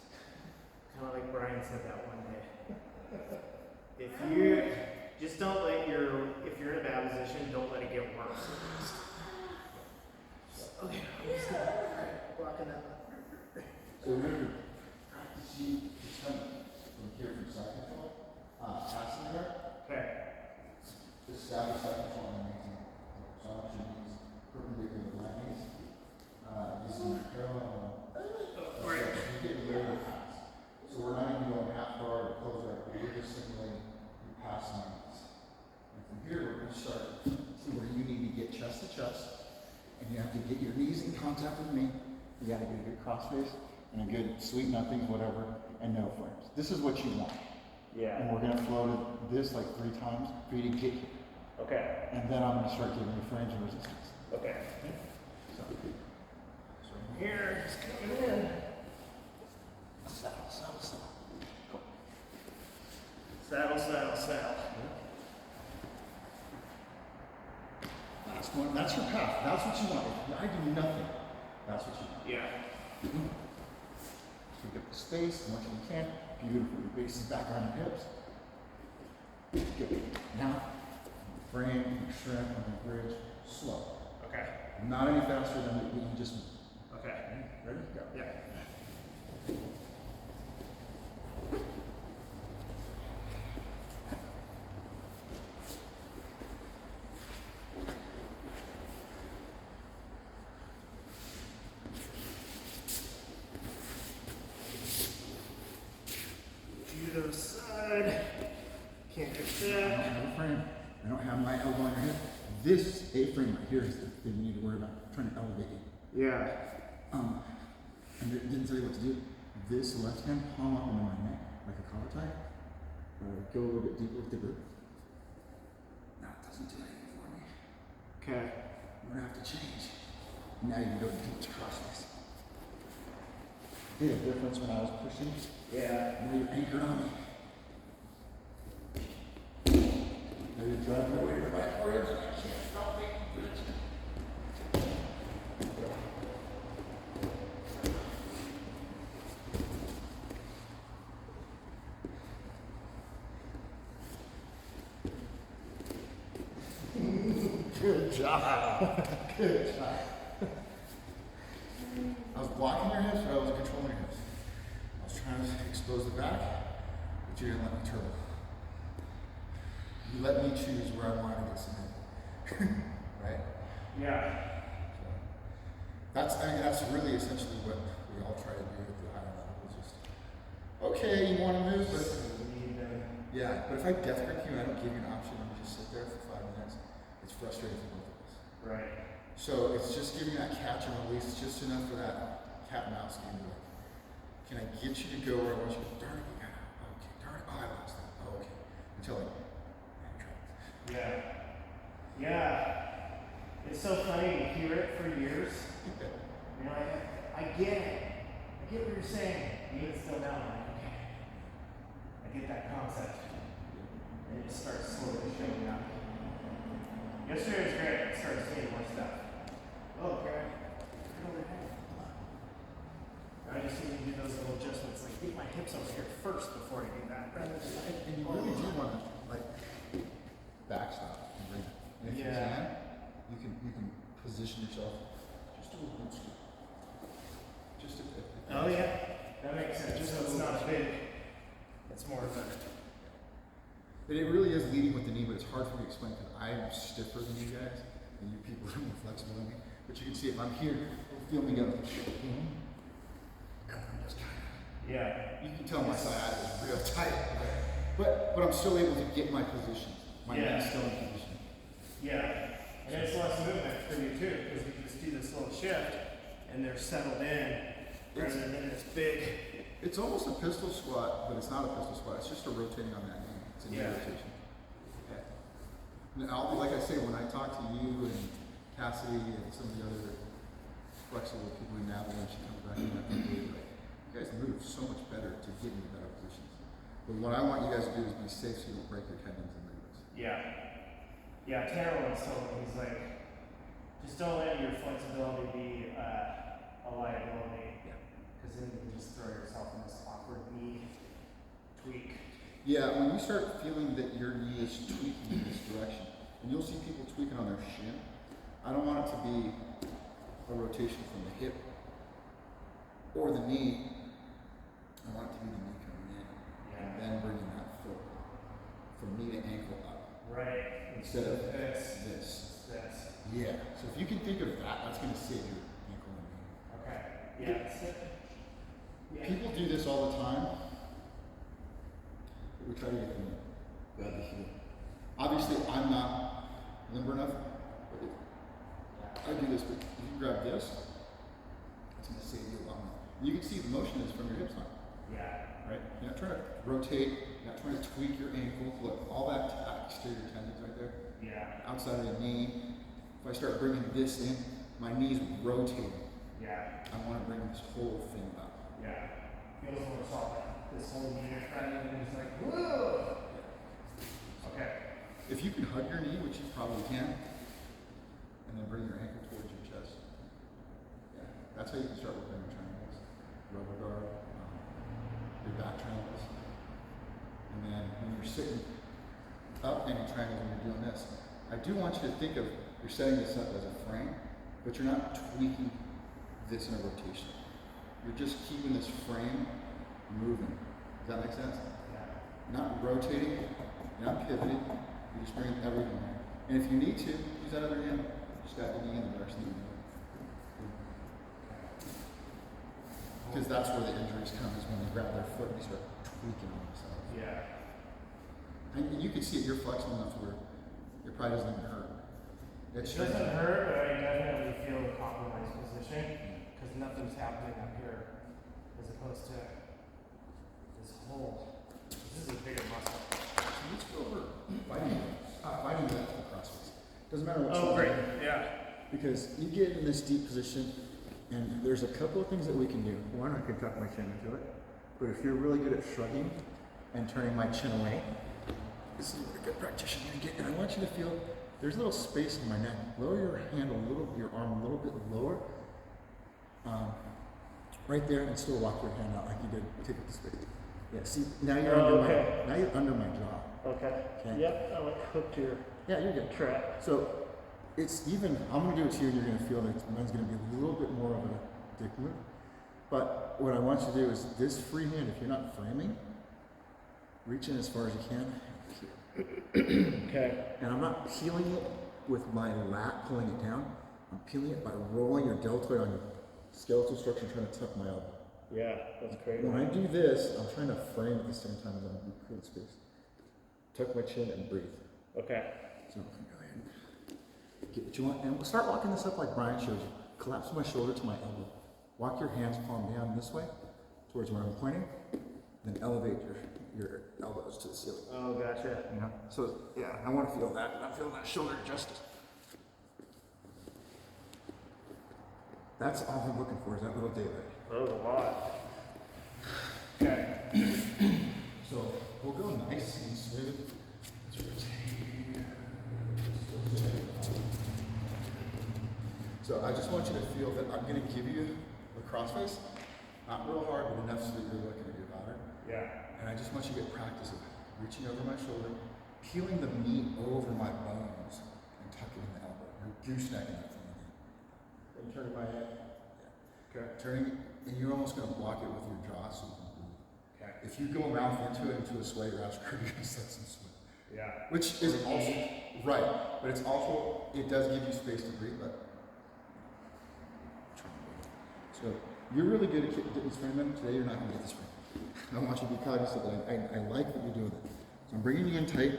kind of like Brian said that one day. If you just don't let if you're in a bad position, don't let it get worse. Okay, I'm just gonna blocking that one. So remember, practice you determine from here from side control, passing there, Okay. establish side control and maintain. So I want you to use perpendicular to my knees, using parallel. Right. You get rid of the pass. So we're not even going half guard or close guard, we're just simulating you pass on knees. And from here, we're going to start to where you need to get chest to chest, and you have to get your knees in contact with me. You got to get a good cross face and a good sweet nothings, whatever, and no frames. This is what you want. Yeah. And we're going to flow to this like 3 times for you to get here. Okay. And then I'm going to start giving you frames and resistance. Okay. So Here, just coming in. saddle, saddle, saddle. Cool. Saddle, saddle, saddle. Last one. That's your path. That's what you want. If I do nothing, that's what you want. Yeah. So get the space as much as you can. Beautiful. Your base is back on your hips. Good. Now, frame, shrimp on the bridge, slow. Okay. Not any faster than we can just. Okay. Ready? Go. Yeah. Judo side. Can't get I don't that. have a frame. I don't have my elbow on your hip. This A-frame right here is the thing you need to worry about. Trying to elevate it. Yeah. And it didn't tell you what to do. This left hand palm up into my neck, like a collar tie. Go a little bit deeper with the grip. No, it doesn't do anything for me. Okay. I'm gonna have to change. Now you can go deep to cross this. Did a difference when I was pushing. Yeah. Now you're anchored on me. Now you're driving away with my arms and I can't stop making bridge. Good job. Good job. I was blocking your hips, but I wasn't controlling your hips. I was trying to expose the back, but you didn't let me turtle. You let me choose where I wanted to get submitted. Right? Yeah. So that's really essentially what we all try to do at the higher level. It's just, okay, you want to move, but yeah, but if I death grip you and I don't give you an option and you just sit there for 5 minutes, it's frustrating for both of us. Right. So it's just giving that catch and release just enough for that cat and mouse game. Like, can I get you to go where I want you to? Darn it, you got it. Okay, darn it. Oh, I lost that. Oh, okay. Until like, man, try this. Yeah. Yeah. It's so funny to hear it for years. You're like, I get it. I get what you're saying. Even still now, I'm like, okay. I get that concept. And it just starts slowly showing up. Yesterday was great. I started seeing more stuff. Oh, okay. I just need to do those little adjustments, like get my hips over here first before I do that. Rather than And you really do want to like backstop and bring it. And if Yeah. you can position yourself just a little bit. Just a bit. Oh yeah, that makes sense. Just So a it's little not bit. big. It's more of a. But it really is leading with the knee, but it's hard for me to explain because I'm stiffer than you guys, and you people are more flexible than me. But you can see if I'm here, feel me go. And I'm just kind of, Yeah. you can tell my side is real tight. But I'm still able to get my position. My Yeah. knee's still in position. Yeah. And it's less movement for you too, because you just do this little shift, and they're settled in rather than this big. It's almost a pistol squat, but it's not a pistol squat. It's just a rotating on that knee. It's a knee Yeah. rotation. And I'll be, like I say, when I talk to you and Cassidy and some of the other flexible people in Navajo, when she comes back in, I think you guys move so much better to get into better positions. But what I want you guys to do is be safe so you don't break your tendons and ligaments. Yeah. Yeah, Tanner once told me, he's like, just don't let your flexibility be a liability. Yeah. Because then you can just throw yourself in this awkward knee tweak. Yeah, when you start feeling that your knee is tweaking in this direction, and you'll see people tweaking on their shin, I don't want it to be a rotation from the hip or the knee. I want it to be the knee coming in and then bringing that foot from knee to ankle up Right. instead of this. this. Yeah. So if you can think of that, that's going to save your ankle and knee. Okay. Yeah. That's it. Yeah. People do this all the time. But we try to get them to grab the heel. Obviously, I'm not limber enough. But I do this, but if you grab this, it's going to save you a lot more. You can see the motion is from your hips on. Yeah. Right? You're not trying to rotate, you're not trying to tweak your ankle. Look, all that exterior tendons right there, Yeah. outside of the knee. If I start bringing this in, my knee's rotating. Yeah. I want to bring this whole thing up. Yeah. Feels more solid. This whole knee kind of is like, whoa. Okay. If you can hug your knee, which you probably can, and then bring your ankle towards your chest, yeah, that's how you can start working on your triangles, rubber guard, your back triangles, and then when you're sitting up in your triangles when you're doing this, I do want you to think of you're setting this up as a frame, but you're not tweaking this in a rotation. You're just keeping this frame moving. Does that make sense? Yeah. You're not rotating, you're not pivoting, you're just bringing everything in. And if you need to, use that other hand. Just got the knee in the direction that you need. Because that's where the injuries come, is when they grab their foot and they start tweaking on themselves. Yeah. And you can see it, you're flexible enough where it probably doesn't even hurt. It doesn't hurt, but I definitely feel a compromised position because nothing's happening up here as opposed to this whole. This is a bigger muscle. So let's go over fighting that for CrossFit. Doesn't matter what Oh, you great. do. Yeah. Because you get in this deep position, and there's a couple of things that we can do. One, I can tuck my chin into it. But if you're really good at shrugging and turning my chin away, this is what a good practitioner can get. And I want you to feel there's a little space in my neck. Lower your hand a little, your arm a little bit lower. Right there, and still walk your hand out like you did. Take up the space. Yeah. See, now you're now you're under my jaw. Okay. Okay. Yep. I like hooked your Yeah, you're good. trap. So it's even, I'm going to do it to you and you're going to feel that mine's going to be a little bit more of a dick move. But what I want you to do is this free hand, if you're not framing, reach in as far as you can. Okay. And I'm not peeling it with my lat, pulling it down. I'm peeling it by rolling your deltoid on your skeletal structure, trying to tuck my elbow. Yeah, that's great. When I do this, I'm trying to frame at the same time as I'm creating space. Tuck my chin and breathe. Okay. So go ahead and get what you want. And we'll start walking this up like Brian showed you. Collapse my shoulder to my elbow. Walk your hands palm down this way towards where I'm pointing. Then elevate your elbows to the ceiling. Oh, gotcha. You know? So yeah, I want to feel that. I'm feeling that shoulder adjusted. That's all I'm looking for, is that little daylight. That was a lot. Okay. So we'll go nice and smooth. Let's rotate. So I just want you to feel that I'm going to give you a crossface, not real hard, but enough so that you're looking at your daughter. Yeah. And I just want you to get practice of reaching over my shoulder, peeling the meat over my bones, and tucking in the elbow. You're goosenecking it from the knee. And turning my head. Okay. Turning, and you're almost going to block it with your jaw so you can breathe. Okay. If you go mouth into it, into a sweat rash curve, you're going to set some sweat. Yeah. Which is also, right, but it's also, it does give you space to breathe, but. So, you're really good at getting this frame in. Today, you're not going to get this frame. I want you to be cognizant that I like what you're doing. So, I'm bringing you in tight.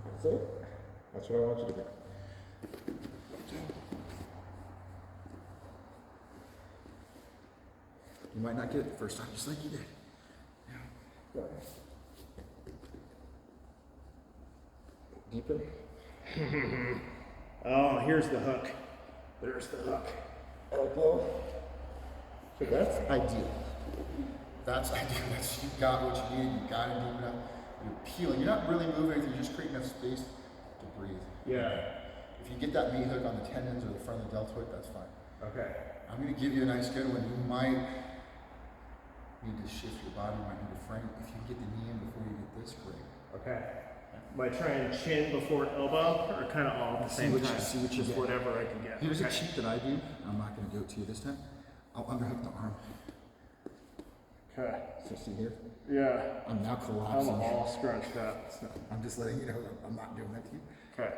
That's it. That's what I want you to do. You might not get it the first time, just like you did. Yeah. Deeper. Oh, here's the hook. There's the hook. Elbow. So that's ideal. That's ideal. That's, you got what you need. You got it deep enough. You're peeling. You're not really moving anything. You're just creating enough space to breathe. Yeah. If you get that meat hook on the tendons or the front of the deltoid, that's fine. Okay. I'm going to give you a nice good one. You might need to shift your body. You might need to frame. If you get the knee in before you get this, great. Okay. Am I trying chin before elbow, or kind of all at the same time? See what you Just get. whatever I can get. Here's a Okay. cheat that I do. I'm not going to do it to you this time. I'll underhook the arm. Okay. So see here? Yeah. I'm now I'm collapsing. all scrunched up. So I'm just letting you know that I'm not doing that to you. Okay.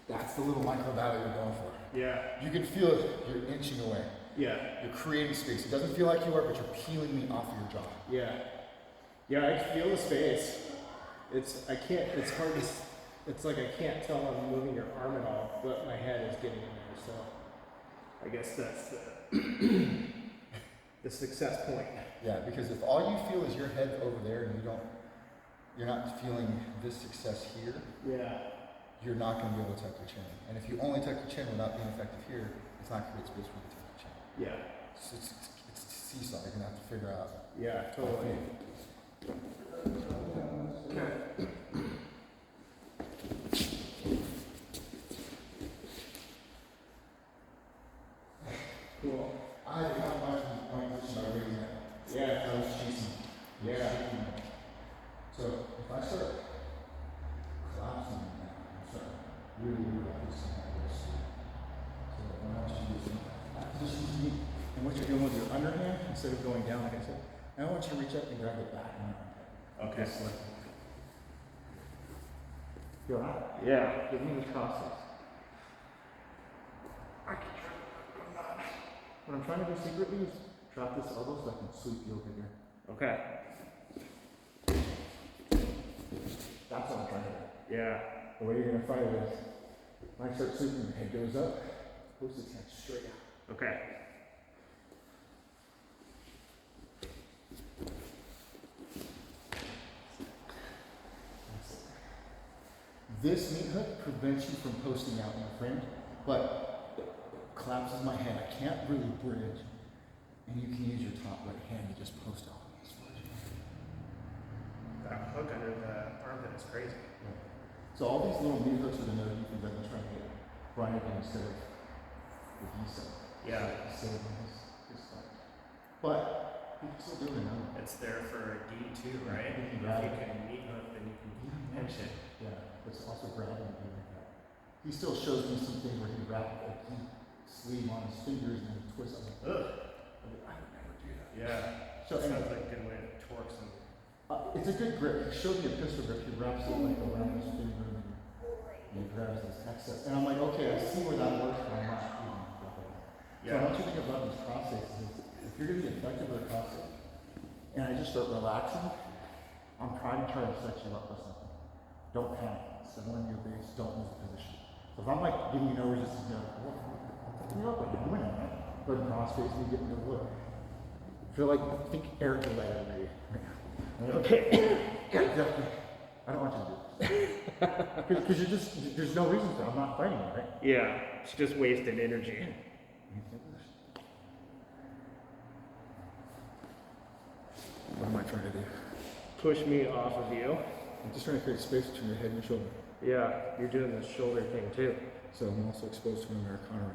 That's the little micro valley you're going for. Yeah. You can feel it. You're inching away. Yeah. You're creating space. It doesn't feel like you are, but you're peeling me off of your jaw. Yeah. Yeah, I can feel the space. It's hard to, it's like I can't tell I'm moving your arm at all, but my head is getting in there, so I guess that's the, the success point. Yeah, because if all you feel is your head over there and you're not feeling this success here, Yeah. you're not going to be able to tuck your chin. And if you only tuck your chin without being effective here, it's not going to create space for you to tuck your chin. Yeah. It's a seesaw. You're going to have to figure out. Yeah, totally. Cool. I had a couple my position by raising it. Yeah. I was chasing. Yeah. So if I start collapsing now, I'm starting really releasing like this. So I want you to do that position to me. And what you're doing with your underhand, instead of going down like I said, I want you to reach up and grab the back of my arm. Okay. Just like you're right. Yeah. Give me the process. I can try. I'm not. What I'm trying to do secretly is drop this elbow so I can sweep you over here. Okay. That's what I'm trying to do. Yeah. The way you're going to fight it is, when I start sweeping, the head goes up, push the head straight out. Okay. This meat hook prevents you from posting out in the frame, but it collapses my head. I can't really bridge, and you can use your top right hand to just post out on this foot. That hook under the armpit is crazy. So all these little meat hooks are the note you can then try to get Brian again instead of what he said. Yeah. Instead of his stuff. But you can still do it now. It's there for a D too, right? You can If grab you it. can meet hook, then you can pinch it. Yeah, it's also grabbing and doing like that. He still shows me some things where he wrapped a key sleeve on his fingers and then twists them. Ugh. I would never do that. Yeah. So Sounds anyway, like a good way to torque some. it's a good grip. He showed me a pistol grip. He wraps it like around his finger and he grabs this excess. And I'm like, okay, I see where that works, but I'm not even grabbing it. So I want you to think about these cross faces. If you're going to be effective with a cross face, and I just start relaxing, I'm trying to set you up for something. Don't panic. Settle in your base. Don't move the position. So if I'm like giving you no resistance, you're like, I'm winning, right? Go ahead and cross face me, get into the wood. Feel like, think Eric Gillette over you. Okay. Yeah, exactly. I don't want you to do this. Because you're just, there's no reason to. I'm not fighting you, right? Yeah. It's just wasted energy. What am I trying to do? Push me off of you. I'm just trying to create space between your head and your shoulder. Yeah. You're doing the shoulder thing too. So I'm also exposed to an Americana.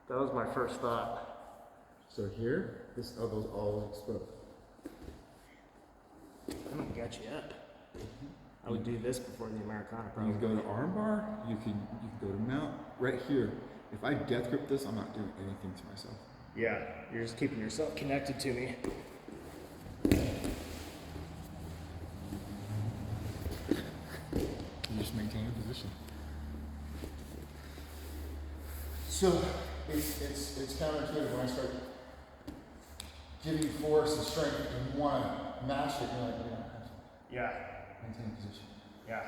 That was my first thought. So here, this elbow's always exposed. I'm gonna get you up. I would do this before the Americana, You probably. can go to arm bar, you can go to mount, right here. If I death grip this, I'm not doing anything to myself. Yeah, you're just keeping yourself connected to me. You just maintain a position. So it's counterintuitive when I start giving force and strength and you want to match it, you're like, Yeah, maintain position. yeah,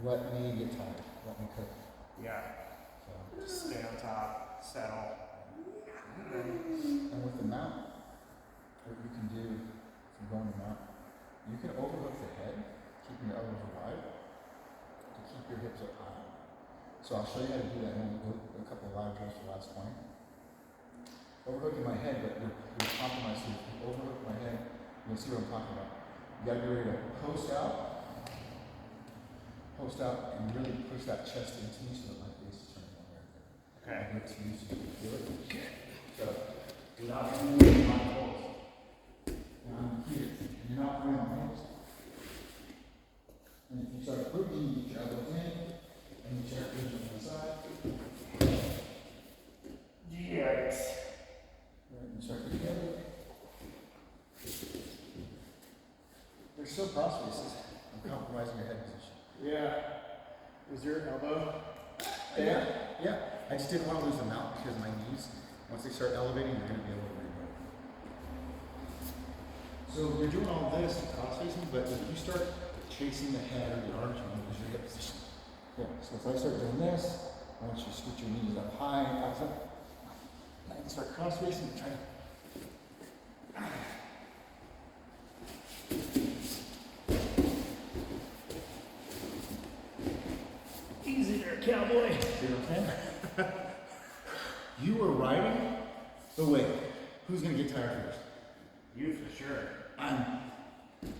Let me get tired. Let me cook. yeah. So, Just stay on top, settle. and with the mount, what you can do from going to mount, you can overhook the head, keeping your elbows wide, to keep your hips up high. So I'll show you how to do that in a couple of live drills for the last 20. Overhooking my head, but you're compromising. If you overhook my head, you'll see what I'm talking about. You gotta be ready to post out, and really push that chest into you so that my face is turning one way or the other. Okay. I grip to you so you can feel it. So, do not move my toes. Now I'm here, and you're not throwing my hands. And if you start approaching, you get your elbows in, and you start pushing on the side. Yikes. Right, and start together. They're still cross faces. I'm compromising your head position. Yeah. Is your elbow? Yeah. I just didn't want to lose them out because my knees, once they start elevating, they're going to be a little bit. So you're doing all this cross facing, but if you start chasing the head or the arms, you're going to lose your hip position. Yeah. So if I start doing this, I want you to scoot your knees up high, up. I can start cross facing and try to. Easy there, cowboy. See what I'm saying? You were riding the wave. Who's going to get tired first? You for sure.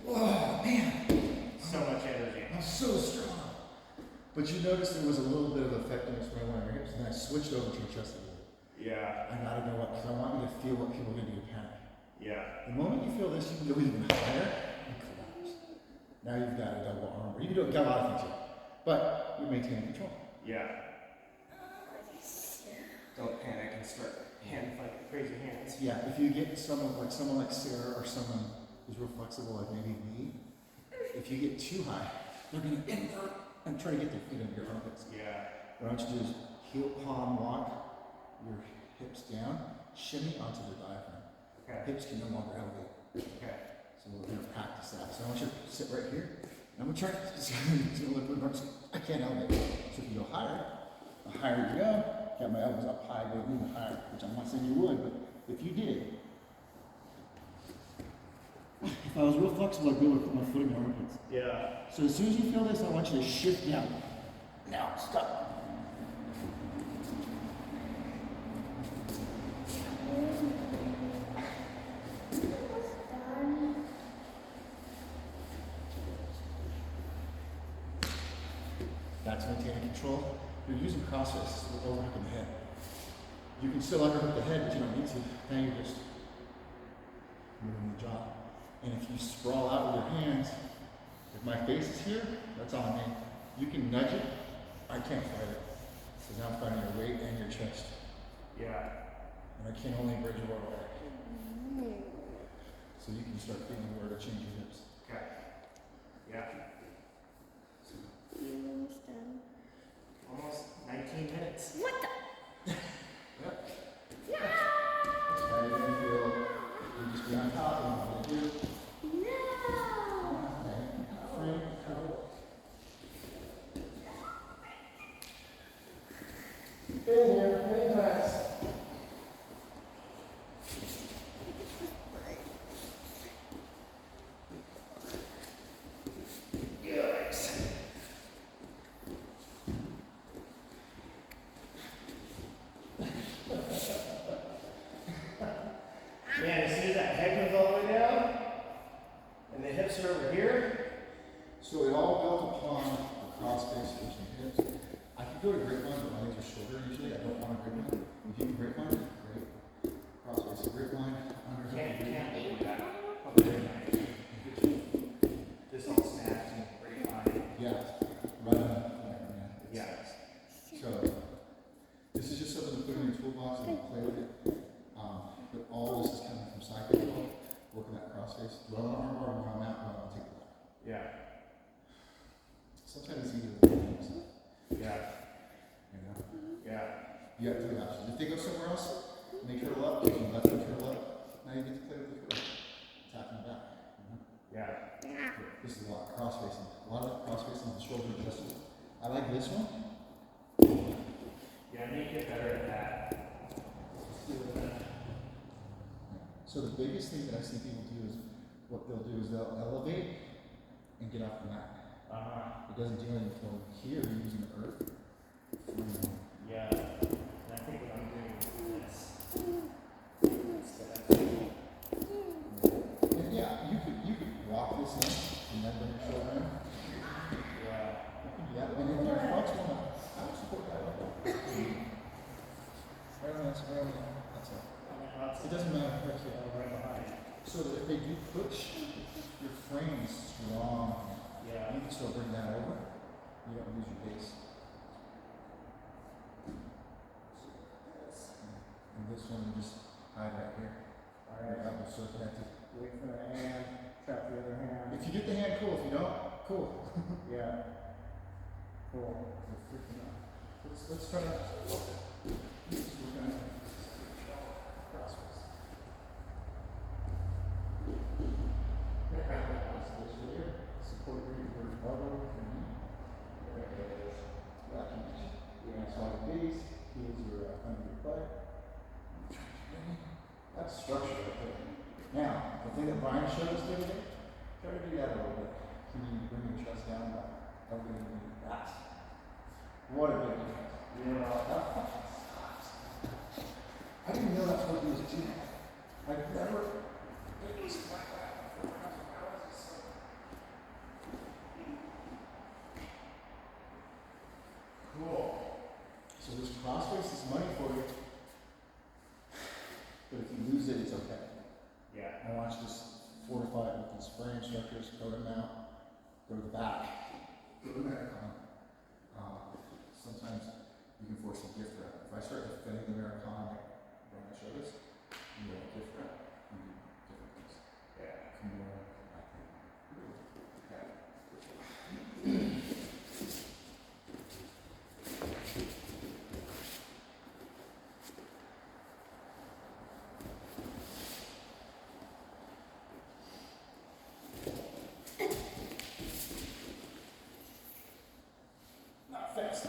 Oh man, So much energy. I'm so strong. But you noticed there was a little bit of effectiveness when I went on your hips, and then I switched over to your chest a little. Yeah, I gotta know what, because I want you to feel what people are gonna do to panic. yeah. The moment you feel this, you can go even higher and collapse. Now you've got a double arm, or you can do a lot of things here, but you're maintaining control. Yeah. Don't panic and start hand fighting crazy hands. Yeah, if you get someone like Sarah or someone who's real flexible like maybe me, if you get too high, they're gonna invert and try to get their feet under your armpits. Yeah. What I want you to do is heel palm walk your hips down, shimmy onto the diaphragm. Okay. Hips can no longer elevate. Okay. So we're gonna practice that. So I want you to sit right here. And I'm gonna try to look with arms. I can't elevate. So if you go higher, the higher you go, got my elbows up high, go even higher, which I'm not saying you would, but if you did, if I was real flexible, I'd be able to put my foot in your armpits. Yeah. So as soon as you feel this, I want you to shift down. Now, stop. That's maintaining control. You're using cross faces with overhooking the head. You can still underhook the head, but you don't need to. Now you're just moving the jaw. And if you sprawl out with your hands, if my face is here, that's on me. You can nudge it. I can't fight it. So now I'm fighting your weight and your chest. Yeah. And I can only bridge one way. So you can start feeling where to change your hips. Okay. Yeah. Almost 19 minutes. What the? Yep. Now you're going to feel, you just be on top and what you do. Free, cover. In here, many times. Man, as soon as that head comes all the way down, and the hips are over here. So it all built upon the cross face pushing hips. I could go to grapevine, but my legs are shorter usually. I don't want a grapevine. If you can grapevine, great. Cross face grapevine, underhook. Can't do that. Grapevine. You have three options. If they go somewhere else and they curl up, you can let them curl up. Now you get to play with the curl. Tapping back. Yeah. This is a lot. Cross facing. A lot of cross facing on the shoulder adjustment. I like this one. Yeah, I need to get better at that. So the biggest thing that I see people do is what they'll do is they'll elevate and get off the mat. It doesn't do anything until here you're using the earth. Yeah. And I think what I'm doing is this. Instead. And yeah, you could walk this in and then bring your shoulder in. Yeah. You can do that. And then your flexible, I would support that one. That's it. It doesn't matter what you are Right behind. so that if they do push, your frame is strong. Yeah. You can still bring that over. You don't lose your base. And this one you just hide right here. Alright. That will so connected. Wait for the hand, trap the other hand. If you get the hand, cool. If you don't, cool. Yeah. Cool. We're freaking out. Let's try that. We're gonna crossface. Support your elbow with your knee. Back and slide the base. Heels your under your butt. That's structure right there. Now, the thing that Brian showed us the other day, try to do that a little bit. Can you bring your chest down by elevating that? What a big difference. I didn't know that's what he was doing. I've never. It was like that before. Cool. So this crossface is money for you. But if you lose it, it's okay. Yeah. I watch this fortify with these spray instructors, go to mount, go to the back, go to Americon. Sometimes you can force a gift wrap. If I start defending the Americon, like Brian showed us, you know, gift wrap, you do different things. Yeah. More, not fast.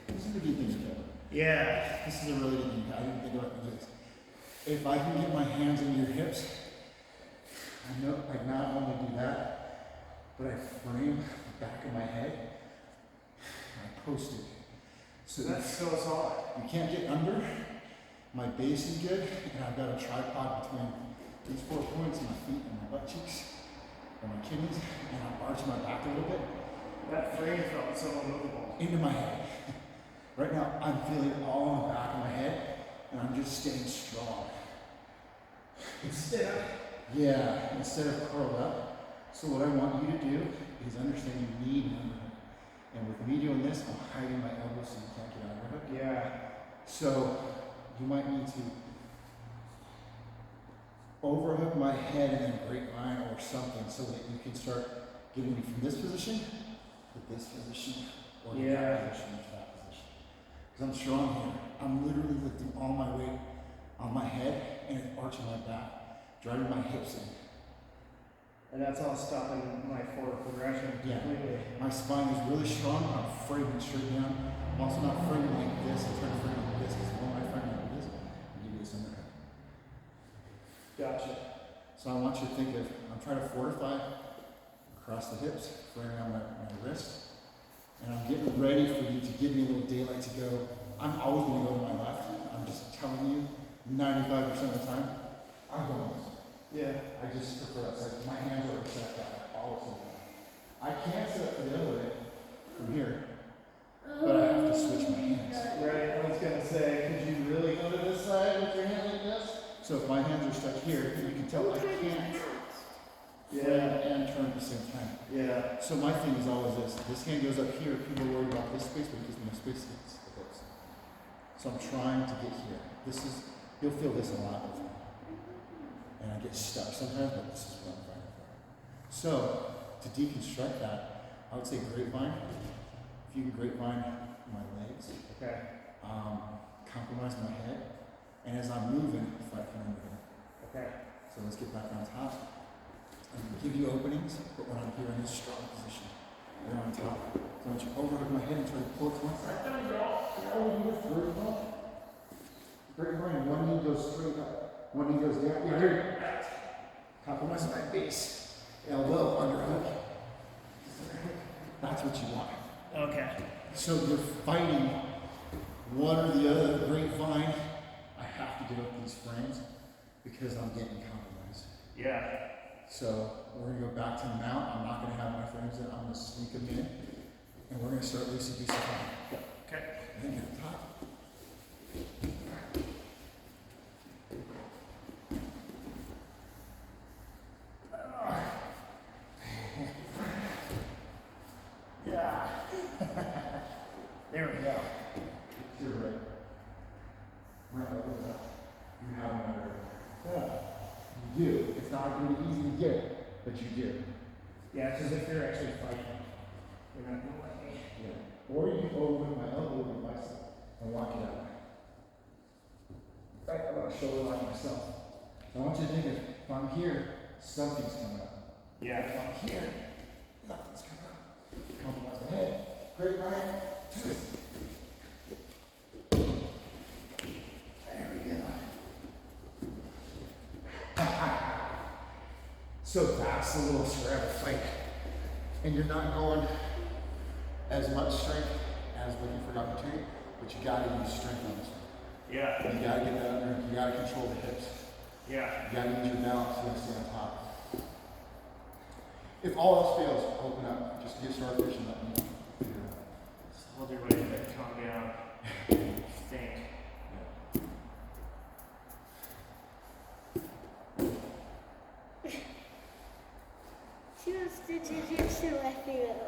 This is a good thing to do. Yeah. This is a really good thing. I didn't think about this. If I can get my hands on your hips, I know I not only do that, but I frame the back of my head. I post it. So That's so solid. you can't get under. My base is good, and I've got a tripod between these 4 points in my feet and my butt cheeks and my kidneys, and I arch my back a little bit That frame felt so immovable. into my head. Right now, I'm feeling it all in the back of my head, and I'm just staying strong. Instead of Instead of curled up. So what I want you to do is understand you need an underhook. And with me doing this, I'm hiding my elbow so you can't get out of it. So you might need to overhook my head and then grapevine or something so that you can start getting me from this position to this position or that position to that position. Because I'm strong here. I'm literally lifting all my weight on my head and arching my back, driving my hips in. And that's all stopping my forward progression completely. My spine is really strong. I'm framing straight down. I'm also not framing like this. I'm trying to frame like this because when I frame like this, I give you this underhook. Gotcha. So I want you to think of, I'm trying to fortify across the hips, framing on my wrist. And I'm getting ready for you to give me a little daylight to go. I'm always going to go to my left. I'm just telling you, 95% of the time, I'm going this way. I just prefer that side. My hands are set back all the time. I can't set up the other way from here, but I have to switch my hands. Right, I was gonna say, could you really go to this side with your hand like this? So if my hands are stuck here, you can tell I can't flip and turn at the same time. So my thing is always this. This hand goes up here. People worry about this space, but it gives me no space against the hips. So I'm trying to get here. You'll feel this a lot with me. And I get stuck sometimes, but this is what I'm fighting for. So, to deconstruct that, I would say grapevine. If you can grapevine my legs, compromise my head, and as I'm moving, fight from underhook. So let's get back on top. I'm going to give you openings, but when I'm here in this strong position, you're on top. So I want you to overhook my head and try to pull it to one side. Grapevine, one knee goes straight up, one knee goes down. Yeah, here. Compromise my base. Elbow, underhook. That's what you want. Okay. So you're fighting one or the other. Grapevine, I have to get up these frames because I'm getting compromised. So we're going to go back to the mount. I'm not going to have my frames in. I'm going to sneak them in. And we're going to start loosey-goosey time. Okay. And then get on top. There we go. You're right. Right, open up. You have another. You do. It's not going to be easy to get, but you do. Yeah, because if you're actually fighting, you're not gonna let me. Or you can overhook my elbow with my bicep and walk it out. Right, I'm going to shoulder lock myself. I want you to think if I'm here, something's coming up. If I'm here, nothing's coming up. Compromise my head. Great, Ryan. There we go. So that's a little scrabble fight. And you're not going as much strength as looking for an opportunity, but you gotta use strength on this one. You gotta get that under, you gotta control the hips. You gotta use your balance to stay on top. If all else fails, open up. Just get starfish and let me figure it out. Hold your weight and calm down. Think. She wants to jujitsu, I feel.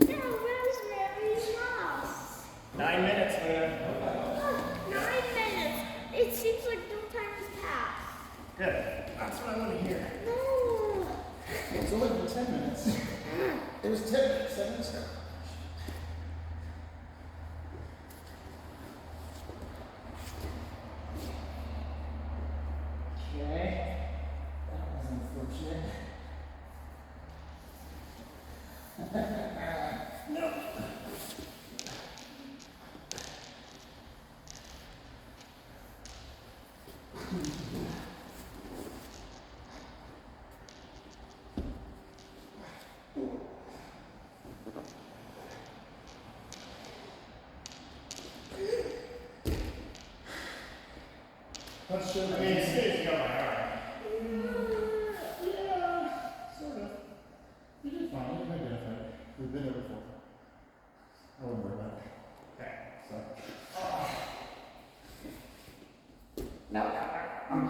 No, Rosemary's lost. 9 minutes, man. Oh, 9 minutes. It seems like no time has passed. Good. That's what I want to hear. No. It's only been 10 minutes. It was 10 minutes, 7 minutes ago. Okay. That was unfortunate. Not sure. I mean, as soon as you got my arm. Yeah, sort of. You did fine. You can identify it. We've been there before. I wouldn't worry about it. Okay. So. No, I'm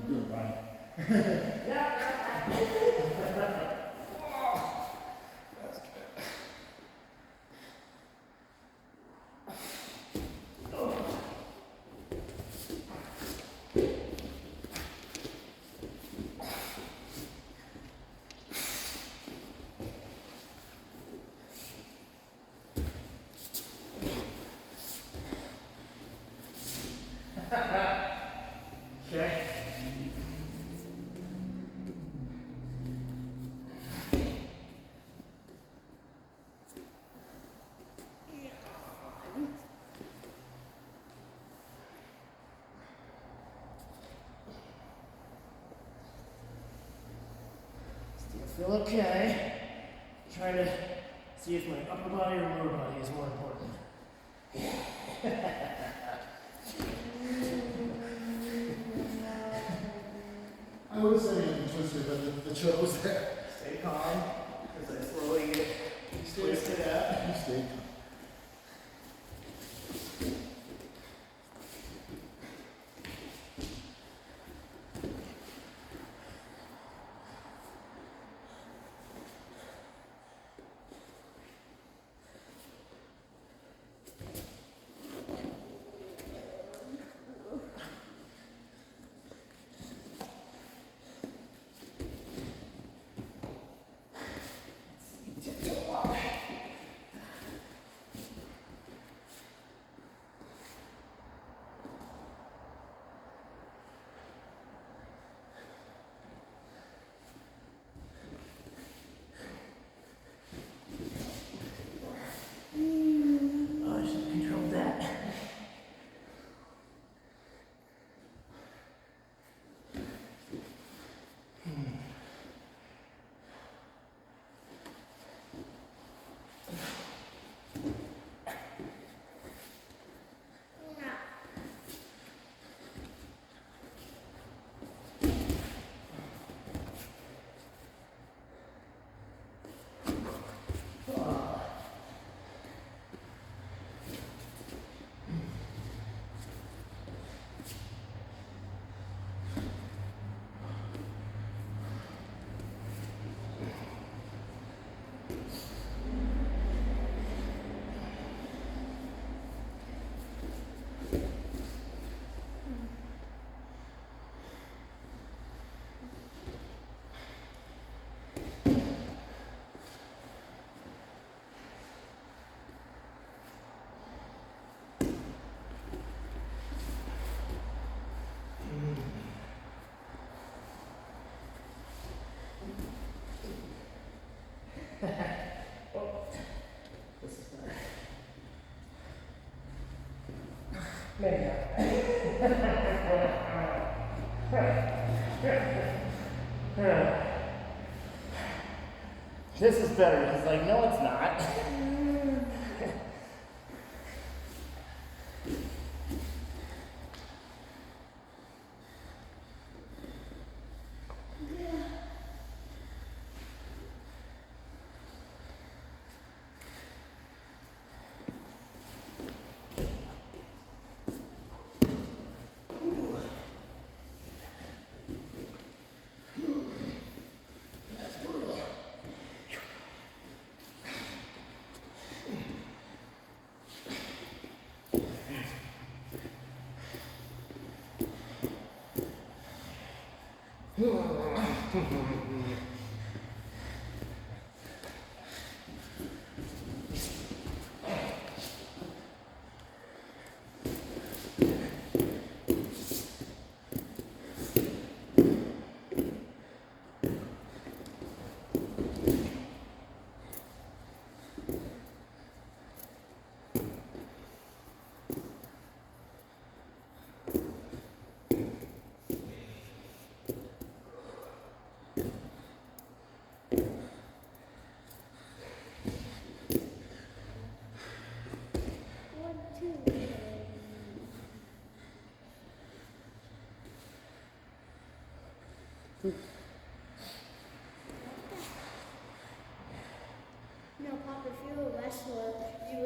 doing fine. Okay. Still feel okay. Trying to see if my upper body or lower body is more important. I would say you twisted, but the choke was there. Stay calm as I slowly get twisted up. You stayed. Oh, I should have controlled that. This is better. Maybe not. This is better. He's like, no, it's not.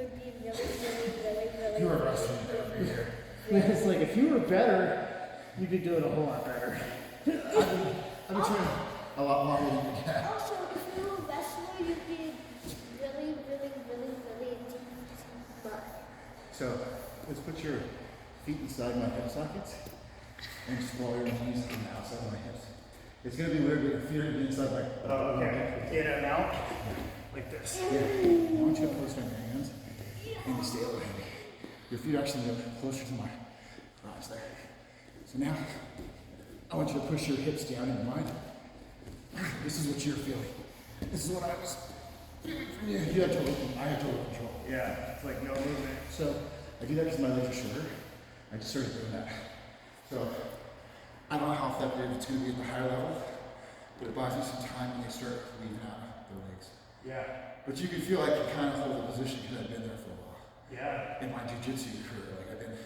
would be really. You were wrestling over here. It's like if you were better, you could do it a whole lot better. I've been trying a lot longer than you can. Also, if you were a wrestler, you'd be really into butt. So let's put your feet inside my hip sockets and just roll your knees on the outside of my hips. It's gonna be weird, but your feet are gonna be inside my. Oh, okay. In and out. Like this. Yeah. I want you to place on your hands and you stay a little heavy. Your feet are actually gonna go closer to my thighs there. So now, I want you to push your hips down into mine. This is what you're feeling. This is what I was feeling from you. You have total, I have total control. Yeah, it's like no movement. So, I do that because my legs are shorter. I just started doing that. So, I don't know how effective it's going to be at the higher level, but it buys me some time when they start leaving out the legs. Yeah. But you can feel like you kind of hold the position because I've been there for a while. Yeah. In my jiu-jitsu career, like I've been,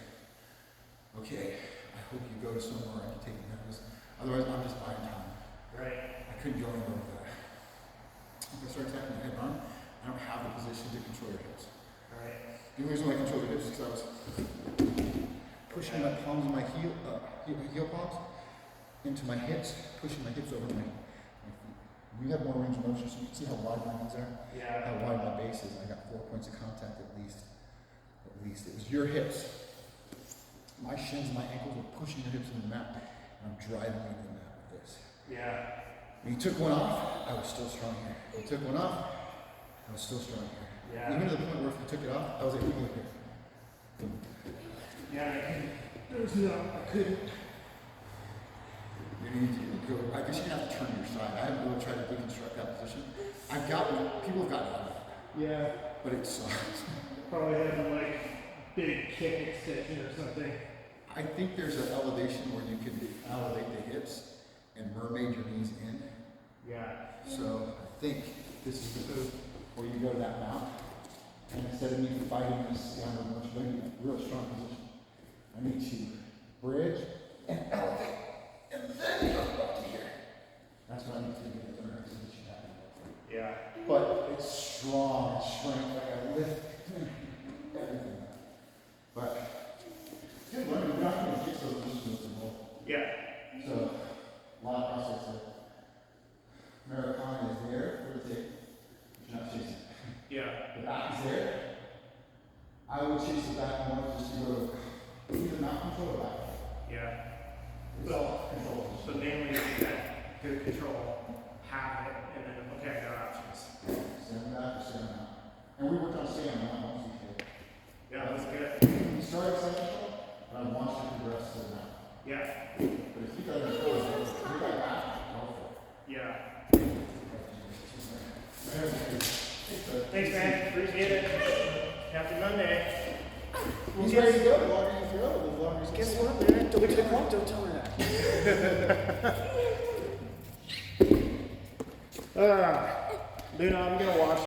okay, I hope you go to somewhere I can take a notice. Otherwise, I'm just buying time. Right. I couldn't go anywhere with that. If I start attacking the head arm, I don't have the position to control your hips. Right. The only reason why I control your hips is because I was pushing my palms and my heel palms into my hips, pushing my hips over my feet. You have more range of motion, so you can see how wide my knees are, Yeah. how wide my base is. I got 4 points of contact at least. At least. It was your hips. My shins and my ankles were pushing your hips into the mat, and I'm driving you into the mat with this. Yeah. When you took one off, I was still strong here. When you took one off, I was still strong here. Yeah. Even to the point where if you took it off, I was able to go here. Yeah, I can. I couldn't. You need to go. I guess you're gonna have to turn to your side. I haven't really tried to deconstruct that position. I've got one. People have gotten out of it, Yeah. but it sucks. Probably have a like big kick extension or something. I think there's an elevation where you can elevate the hips and mermaid your knees in. Yeah. So I think this is the move where you go to that mount, and instead of me fighting this downward motion, I need a real strong position. I need to bridge and elevate, and then you go up to here. That's what I need to do to get the right position happening. Yeah. But it's strong, it's strength, like I lift everything. But it's good learning. We're not going to get those positions in the whole. Yeah. So, a lot of process there. Americana is there for the tape, but you're not chasing it. Yeah. The back is there. I would chase the back more just to go to either mount control or back. Yeah. So, control. So mainly that good control, have it, and then okay, I got options. Stand back or stand out. And we worked on stand out once we did. Yeah, that's good. We started second control, but I want you to progress to the mount. Yeah. But if you got to go, you got back, go for it. Yeah. Thanks, Thanks, man. Appreciate it. Happy Monday. He's ready to go. The longer you throw, the longer he's Guess what, man? Don't tell her that. Luna, I'm gonna watch